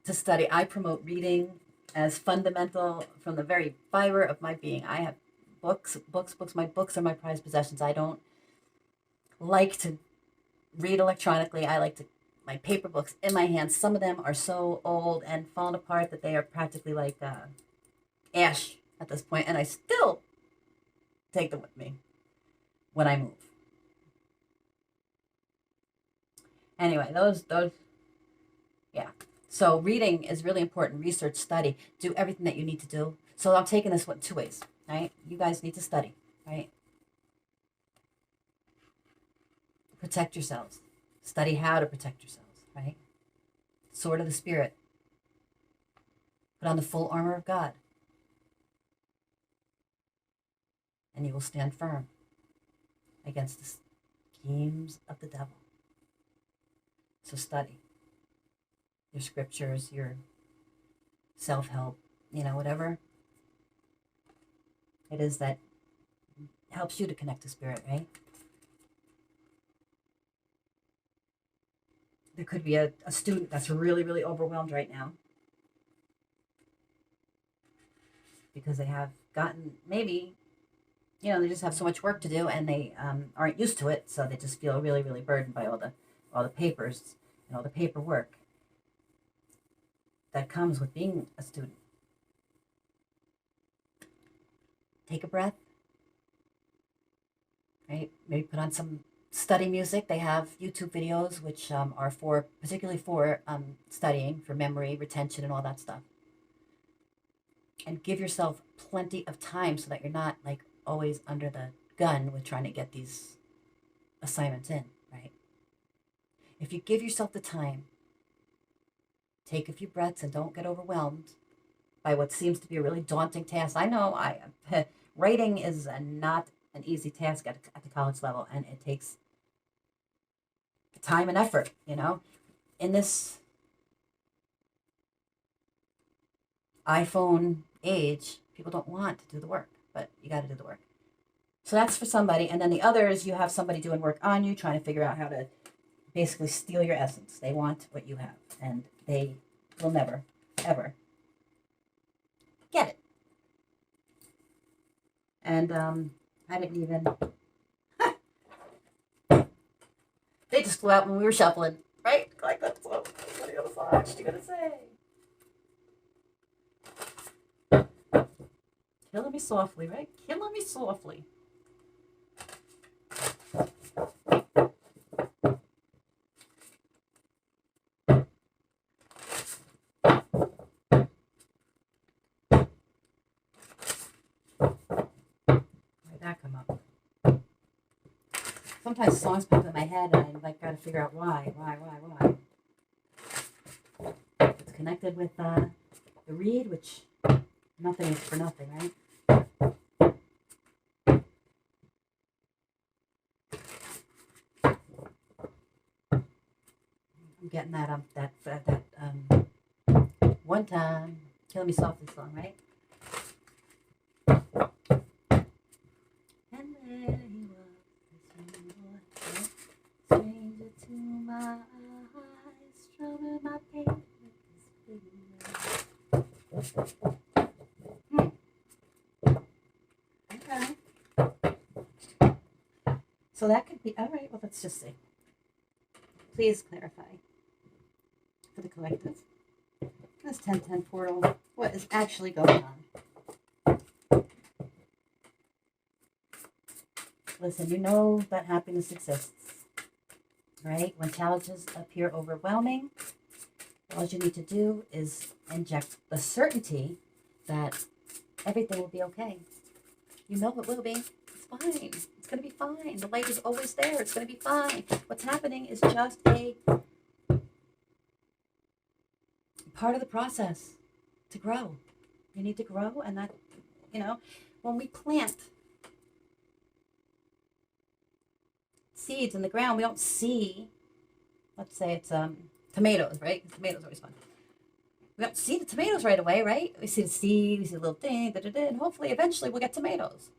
to study. I promote reading as fundamental from the very fiber of my being. I have books. My books are my prized possessions. I don't like to read electronically. I like to my paper books in my hands. Some of them are so old and fallen apart that they are practically like ash at this point, and I still take them with me when I move. Anyway, those, yeah. So reading is really important. Research, study, do everything that you need to do. So I'm taking this one two ways, right? You guys need to study, right? Protect yourselves. Study how to protect yourselves, right? Sword of the Spirit. Put on the full armor of God. And you will stand firm against the schemes of the devil. So study your scriptures, your self-help, whatever it is that helps you to connect to Spirit, right? There could be a student that's really, really overwhelmed right now because they have gotten, maybe, they just have so much work to do and they aren't used to it, so they just feel really, really burdened by all the papers and all the paperwork that comes with being a student. Take a breath, right? Maybe put on some study music. They have YouTube videos which are particularly for studying, for memory, retention, and all that stuff. And give yourself plenty of time so that you're not like always under the gun with trying to get these assignments in, right? If you give yourself the time, take a few breaths and don't get overwhelmed by what seems to be a really daunting task. I know writing is not an easy task at the college level, and it takes time and effort, in this iPhone age, people don't want to do the work, but you got to do the work. So that's for somebody. And then the others, you have somebody doing work on you, trying to figure out how to basically steal your essence. They want what you have, and they will never, ever get it. And I didn't even... They just flew out when we were shuffling, right? Like that's what are you gonna say? Killing me softly, right? Killing me softly. Where'd that come up? Sometimes songs pop in my head and I gotta figure out why. connected with the reed, which nothing is for nothing, right? I'm getting that one time killing me softly song, right? And there he was, this stranger to my eyes, strumming my pain with his fingers. Okay. So that could be, all right, well, let's just see. Please clarify for the collective. This 1010 portal, what is actually going on? Listen, you know that happiness exists, right? When challenges appear overwhelming, all you need to do is inject the certainty that everything will be okay. You know it will be. It's fine. It's going to be fine. The light is always there. It's going to be fine. What's happening is just a part of the process to grow. You need to grow, and that, when we plant seeds in the ground, we don't see, let's say it's tomatoes, right? Tomatoes are always fun. We don't see the tomatoes right away, right? We see the seed, we see the little thing, and hopefully eventually we'll get tomatoes.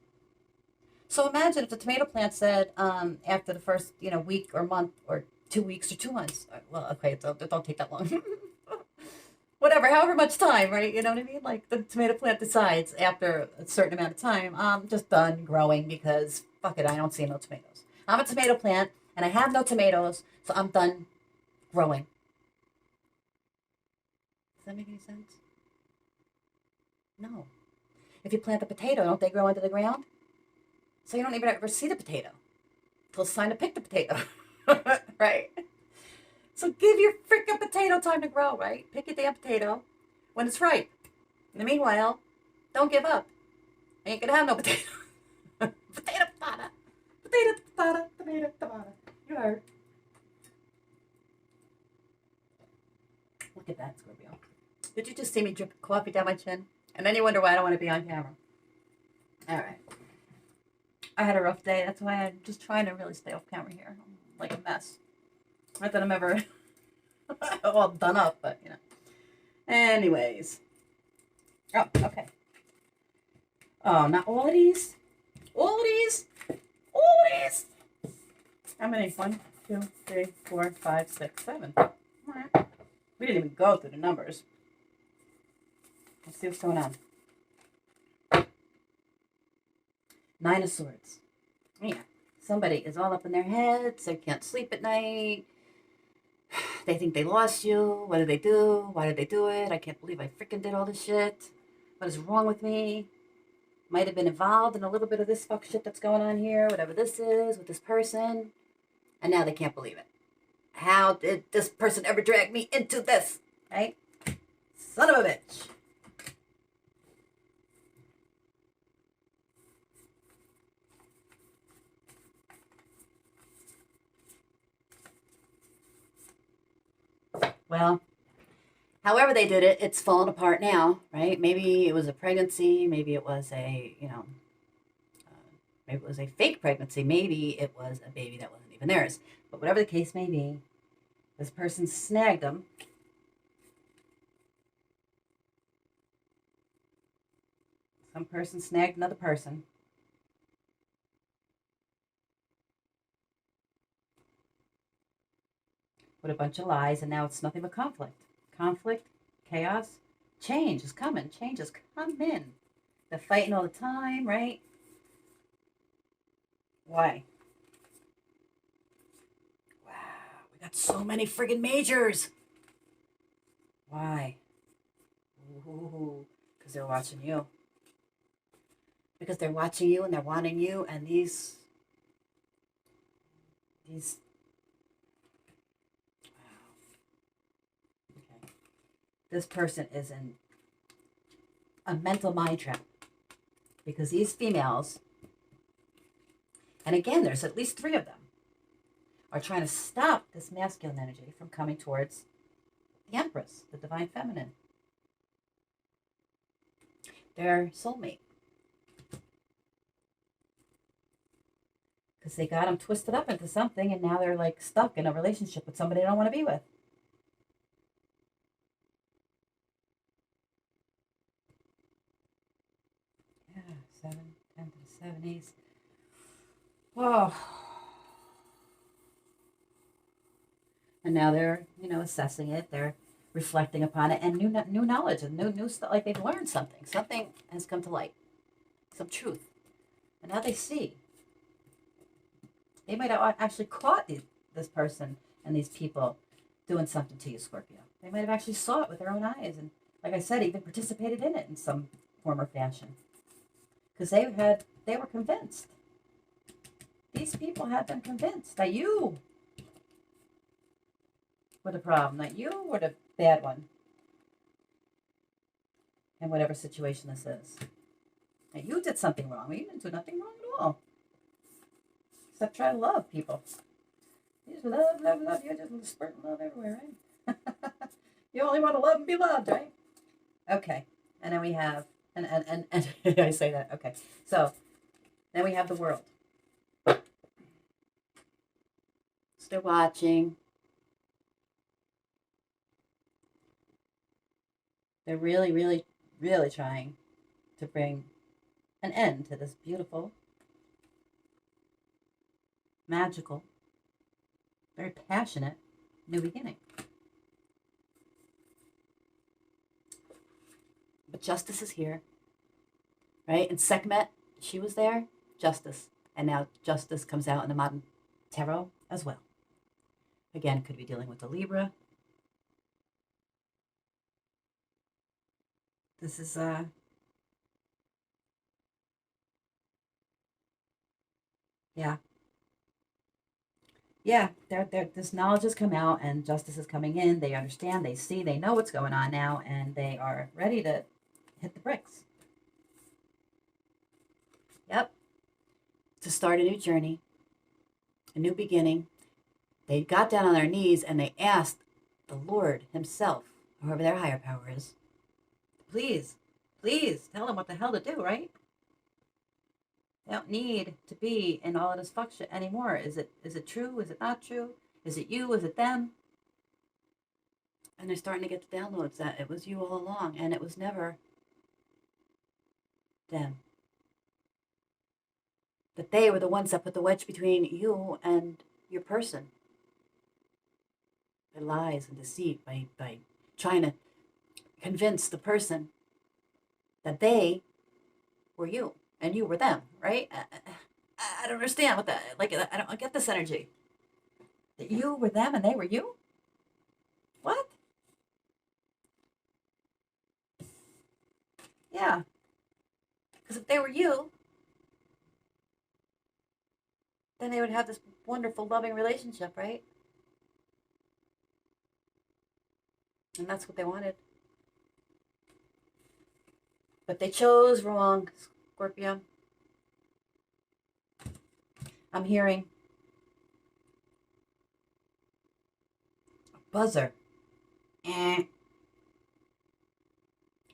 So imagine if the tomato plant said after the first week or month or 2 weeks or 2 months, well, okay, don't take that long. Whatever, however much time, right? You know what I mean? Like the tomato plant decides after a certain amount of time, I'm just done growing because fuck it, I don't see no tomatoes. I'm a tomato plant and I have no tomatoes, so I'm done growing. Does that make any sense? No. If you plant a potato, don't they grow into the ground? So you don't even ever see the potato till it's time to pick the potato, right? So give your freaking potato time to grow, right? Pick your damn potato when it's ripe. In the meanwhile, don't give up. I ain't gonna have no potato. Potato patata. Potato patata. Tomato patata. You heard. Look at that, Scorpio. Did you just see me drip coffee down my chin? And then you wonder why I don't want to be on camera. All right. I had a rough day. That's why I'm just trying to really stay off camera here. I'm like a mess. Not that I'm ever all done up, but Anyways. Oh, okay. Oh, not all of these? All of these? All of these? How many? 1, 2, 3, 4, 5, 6, 7. All right. We didn't even go through the numbers. Let's see what's going on. 9 of Swords. Yeah. Somebody is all up in their heads. They can't sleep at night. They think they lost you. What did they do? Why did they do it? I can't believe I freaking did all this shit. What is wrong with me? Might have been involved in a little bit of this fuck shit that's going on here, whatever this is, with this person. And now they can't believe it. How did this person ever drag me into this? Right? Son of a bitch. Well, however they did it, it's fallen apart now, right? Maybe it was a pregnancy. Maybe it was a, maybe it was a fake pregnancy. Maybe it was a baby that wasn't even theirs. But whatever the case may be, this person snagged them. Some person snagged another person. With a bunch of lies, and now it's nothing but conflict. Conflict, chaos, change is coming. Change is coming. They're fighting all the time, right? Why? Wow, we got so many friggin' majors. Why? Ooh, because they're watching you. Because they're watching you and they're wanting you, and these this person is in a mental mind trap because these females, and again, there's at least 3 of them, are trying to stop this masculine energy from coming towards the Empress, the Divine Feminine, their soulmate. Because they got them twisted up into something, and now they're like stuck in a relationship with somebody they don't want to be with. Yeah, 7, 10 to the 70s. Oh. And now they're, assessing it. They're reflecting upon it, and new knowledge and new stuff. Like they've learned something. Something has come to light. Some truth. And now they see. They might have actually caught this person and these people doing something to you, Scorpio. They might have actually saw it with their own eyes, and like I said, even participated in it in some form or fashion. Because they were convinced. These people had been convinced that you were the problem, that you were the bad one in whatever situation this is. That you did something wrong. Well, you didn't do nothing wrong at all. Except try to love people. You just love. You're just spurting love everywhere, right? You only want to love and be loved, right? Okay. And then we have, and I say that, okay. So, then we have the world. Still watching. They're really, really, really trying to bring an end to this beautiful, magical, very passionate new beginning. But justice is here, right? And Sekhmet, she was there, justice. And now justice comes out in the modern tarot as well. Again, could be dealing with the Libra. This is this knowledge has come out and justice is coming in. They understand, they see, they know what's going on now, and they are ready to hit the bricks. Yep. To start a new journey, a new beginning. They got down on their knees and they asked the Lord himself, whoever their higher power is, please tell them what the hell to do, right? They don't need to be in all of this fuck shit anymore. Is it true? Is it not true? Is it you? Is it them? And they're starting to get the downloads that it was you all along, and it was never them. That they were the ones that put the wedge between you and your person. By lies and deceit, by trying to convince the person that they were you and you were them, right? I don't understand what that, like, I don't get this energy. That you were them and they were you? What? Yeah. Because if they were you, then they would have this wonderful, loving relationship, right? And that's what they wanted. But they chose wrong, Scorpio. I'm hearing a buzzer. What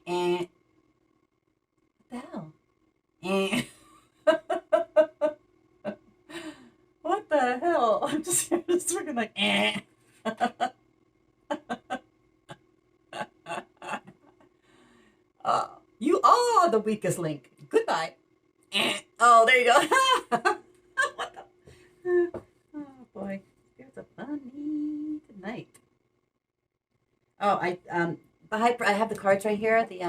the hell? What the hell? I'm just freaking like, you are the weakest link. Goodbye. Oh, there you go. What the? Oh boy, there's a funny tonight. Oh, I have the cards right here. The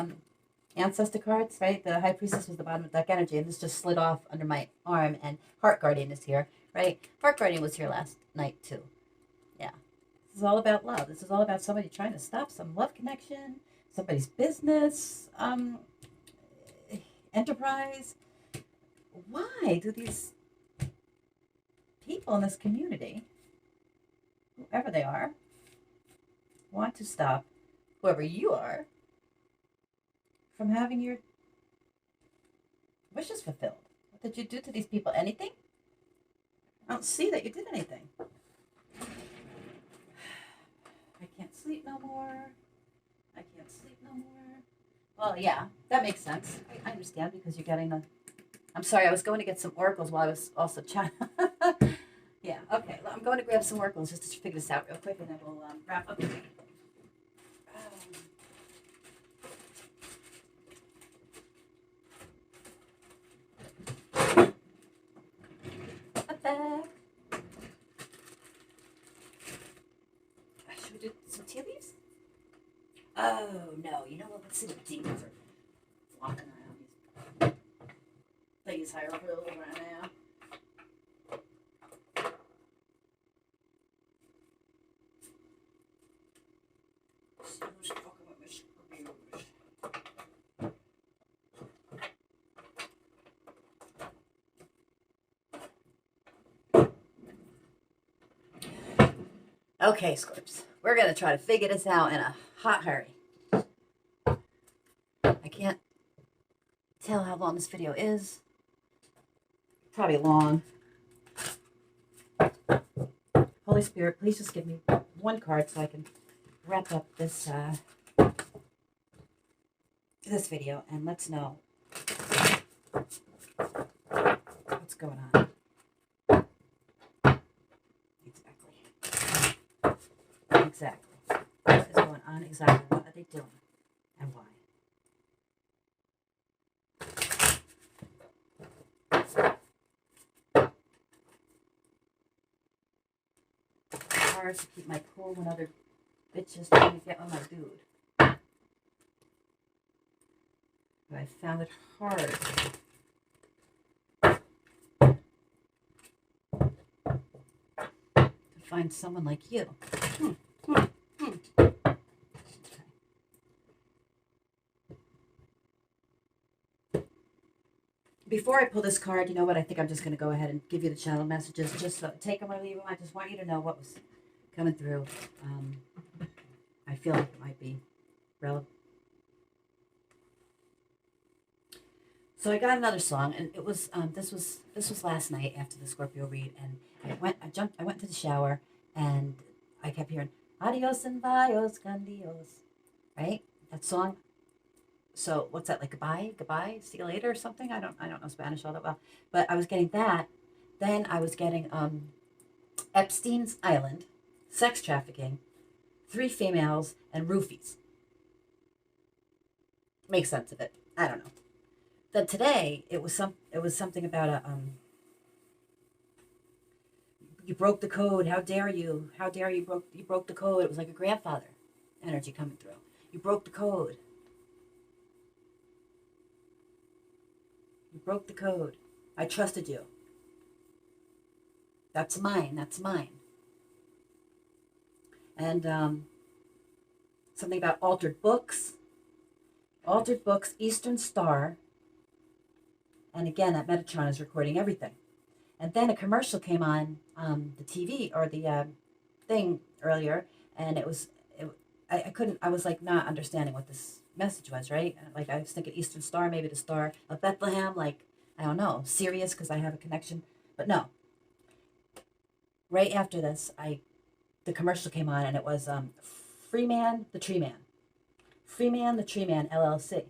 ancestor cards, right? The High Priestess was the bottom of deck energy, and this just slid off under my arm. And Heart Guardian is here, right? Heart Guardian was here last night too. Yeah, this is all about love. This is all about somebody trying to stop some love connection, somebody's business, enterprise. Why do these people in this community, whoever they are, want to stop whoever you are from having your wishes fulfilled? What did you do to these people? Anything? I don't see that you did anything. I can't sleep no more. I can't sleep no more. Well, yeah, that makes sense. I understand because you're getting a. I'm sorry, I was going to get some oracles while I was also chatting. Yeah, okay. I'm going to grab some oracles just to figure this out real quick and then we'll wrap up. What the? Should we do some tea leaves? Oh, no. You know what? Let's see what demons are walking around. These hieroglyphs right now. Who's fucking with my Scorpios? Okay, Scorps. We're going to try to figure this out in a hot hurry. I can't tell how long this video is. Probably long. Holy Spirit, please just give me one card so I can wrap up this this video and let's know what's going on. Exactly. What is going on? Exactly. What are they doing? And why? Hard to keep my cool when other bitches trying to get on my dude. But I found it hard to find someone like you. Okay. Before I pull this card, you know what? I think I'm just going to go ahead and give you the channel messages. Just so, take them or leave them. I just want you to know what was coming through. I feel like it might be relevant. So I got another song, and it was this was last night after the Scorpio read, and I went to the shower, and I kept hearing adios and bios con Dios, right? That song. So what's that, like goodbye, see you later or something? I don't know Spanish all that well, but I was getting that. Then I was getting Epstein's Island, sex trafficking, 3 females, and roofies. Make sense of it. I don't know. Then today it was something about a you broke the code. How dare you? How dare you broke the code? It was like a grandfather energy coming through. You broke the code. You broke the code. I trusted you. That's mine. That's mine. And something about altered books. Altered books, Eastern Star. And again, that Metatron is recording everything. And then a commercial came on the TV or the thing earlier, and I couldn't. I was like not understanding what this message was, right? Like I was thinking Eastern Star, maybe the Star of Bethlehem, like I don't know, Sirius because I have a connection, but no. Right after this, the commercial came on, and it was Freeman the Tree Man, Freeman the Tree Man LLC,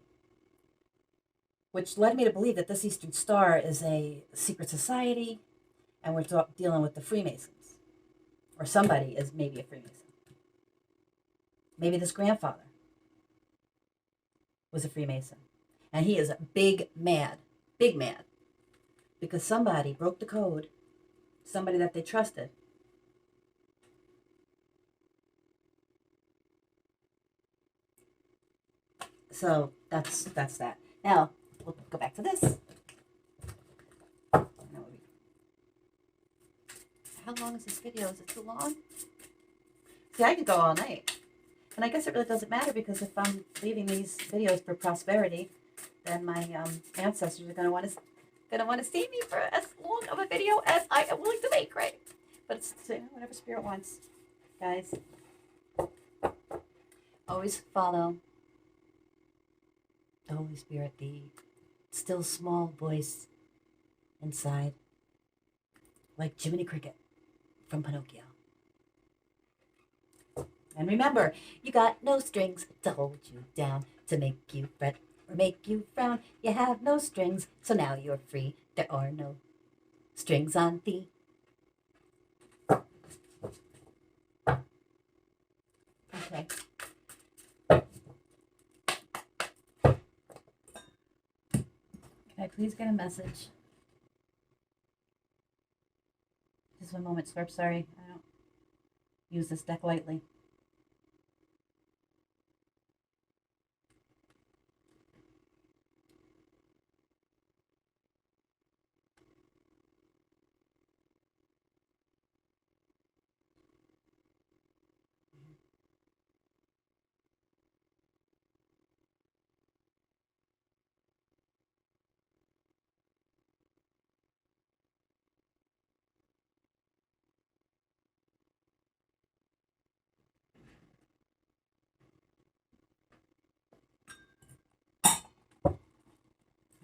which led me to believe that this Eastern Star is a secret society, and we're dealing with the Freemasons, or somebody is maybe a Freemason. Maybe this grandfather was a Freemason, and he is big mad, because somebody broke the code, somebody that they trusted. So that's that. Now we'll go back to this. How long is this video? Is it too long? See, I could go all night. And I guess it really doesn't matter because if I'm leaving these videos for prosperity, then my ancestors are going to want to see me for as long of a video as I am willing to make, right? But it's whatever spirit wants, guys. Always follow the Holy Spirit, the still small voice inside, like Jiminy Cricket from Pinocchio. And remember, you got no strings to hold you down, to make you fret or make you frown. You have no strings, so now you're free. There are no strings on thee. Okay. Can I please get a message? Just one moment, Scorp. Sorry, I don't use this deck lightly.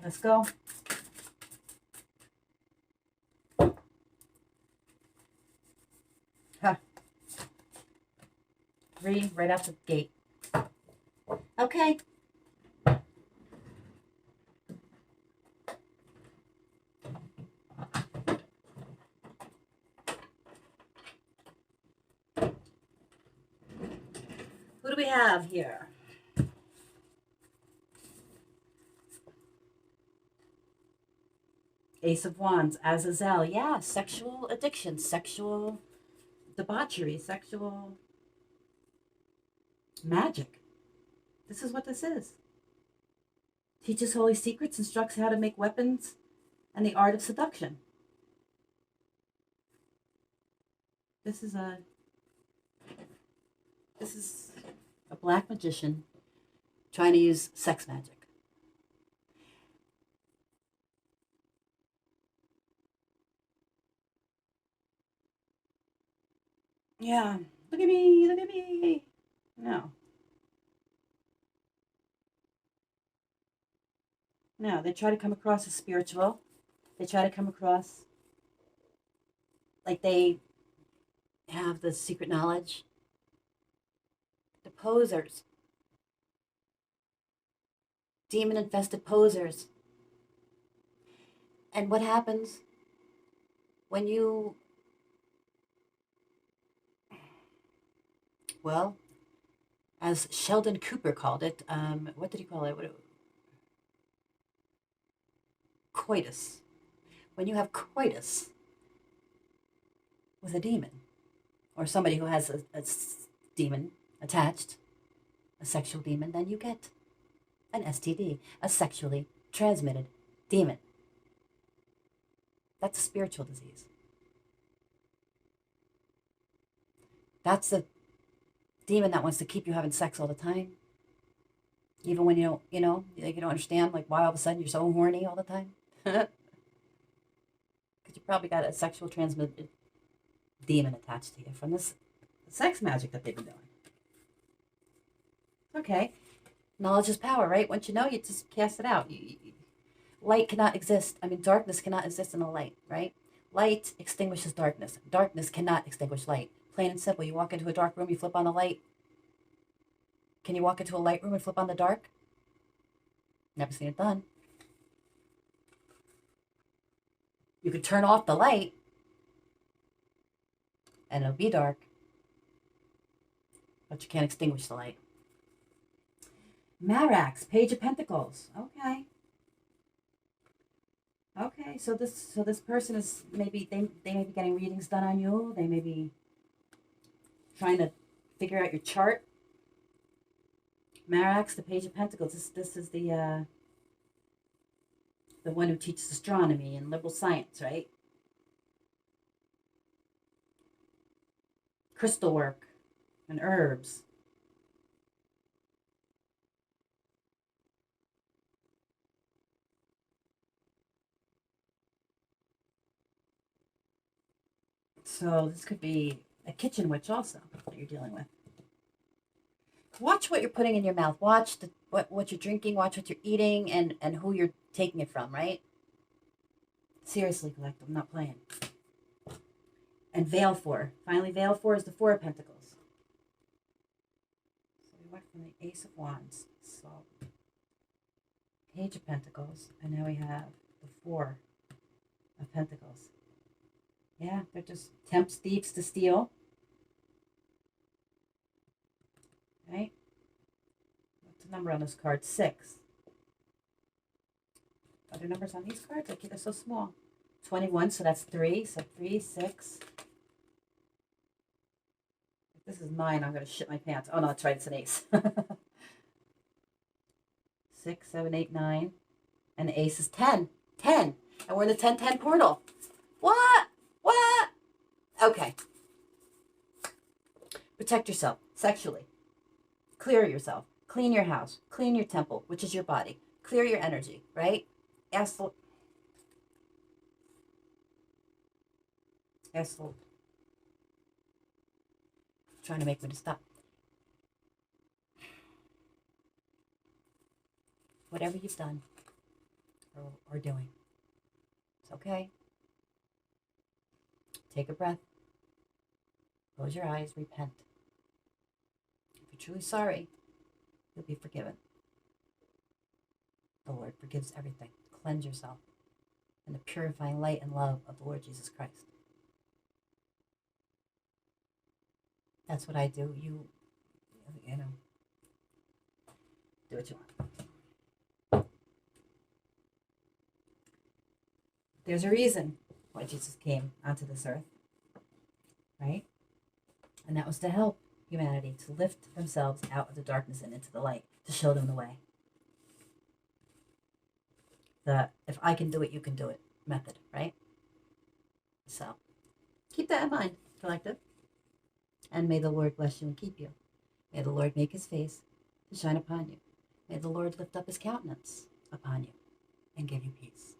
Let's go. Huh. 3 right out the gate. Okay. Who do we have here? Ace of Wands, Azazel. Yeah, sexual addiction, sexual debauchery, sexual magic. This is what this is. Teaches holy secrets, instructs how to make weapons, and the art of seduction. This is a black magician trying to use sex magic. Yeah, look at me, look at me. No. No, they try to come across as spiritual. They try to come across like they have the secret knowledge. The posers. Demon infested posers. And what happens when you, well, as Sheldon Cooper called it, what did he call it? Coitus. When you have coitus with a demon, or somebody who has a demon attached, a sexual demon, then you get an STD, a sexually transmitted demon. That's a spiritual disease. That's a demon that wants to keep you having sex all the time. Even when you don't, like you don't understand, like why all of a sudden you're so horny all the time. Because you probably got a sexual transmitted demon attached to you from this sex magic that they've been doing. Okay. Knowledge is power, right? Once you know, you just cast it out. Light cannot exist. Darkness cannot exist in a light, right? Light extinguishes darkness. Darkness cannot extinguish light. Plain and simple. You walk into a dark room, you flip on the light. Can you walk into a light room and flip on the dark? Never seen it done. You could turn off the light and it'll be dark, but you can't extinguish the light. Marax, Page of Pentacles. Okay. Okay, so this person is maybe they may be getting readings done on you. They may be trying to figure out your chart. Marax, the Page of Pentacles. This is the one who teaches astronomy and liberal science, right? Crystal work and herbs. So this could be a kitchen witch also that you're dealing with. Watch what you're putting in your mouth. Watch what you're drinking. Watch what you're eating and who you're taking it from, right? Seriously, collective, I'm not playing. And Veil 4. Finally, Veil 4 is the 4 of Pentacles. went from the Ace of Wands. So, Page of Pentacles. And now we have the Four of Pentacles. Yeah, they're just tempts thieves to steal. Right? What's the number on this card? 6. Are there numbers on these cards? Like, they're so small. 21, so that's 3. So 3, 6. If this is 9, I'm going to shit my pants. Oh, no, that's right. It's an ace. 6, 7, 8, 9. And the ace is 10. 10. And we're in the 10-10 portal. What? What? Okay. Protect yourself sexually. Clear yourself. Clean your house. Clean your temple, which is your body. Clear your energy, right? Ask the trying to make me to stop. Whatever you've done or doing, it's okay. Take a breath. Close your eyes. Repent. If you're truly sorry, you'll be forgiven. The Lord forgives everything. Cleanse yourself in the purifying light and love of the Lord Jesus Christ. That's what I do. You know, do what you want. There's a reason why Jesus came onto this earth, right? And that was to help humanity, to lift themselves out of the darkness and into the light, to show them the way. The if I can do it, you can do it method, right? So keep that in mind, collective. And may the Lord bless you and keep you. May the Lord make his face to shine upon you. May the Lord lift up his countenance upon you and give you peace.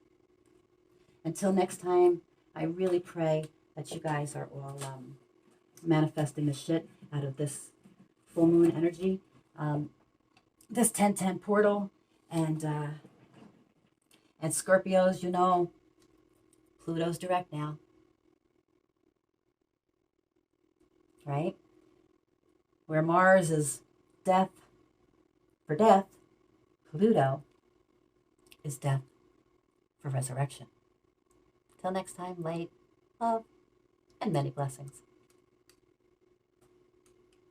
Until next time, I really pray that you guys are all manifesting the shit out of this full moon energy, this 10-10 portal, and Scorpios, you know, Pluto's direct now, right? Where Mars is death for death, Pluto is death for resurrection. Till next time, light, love, and many blessings.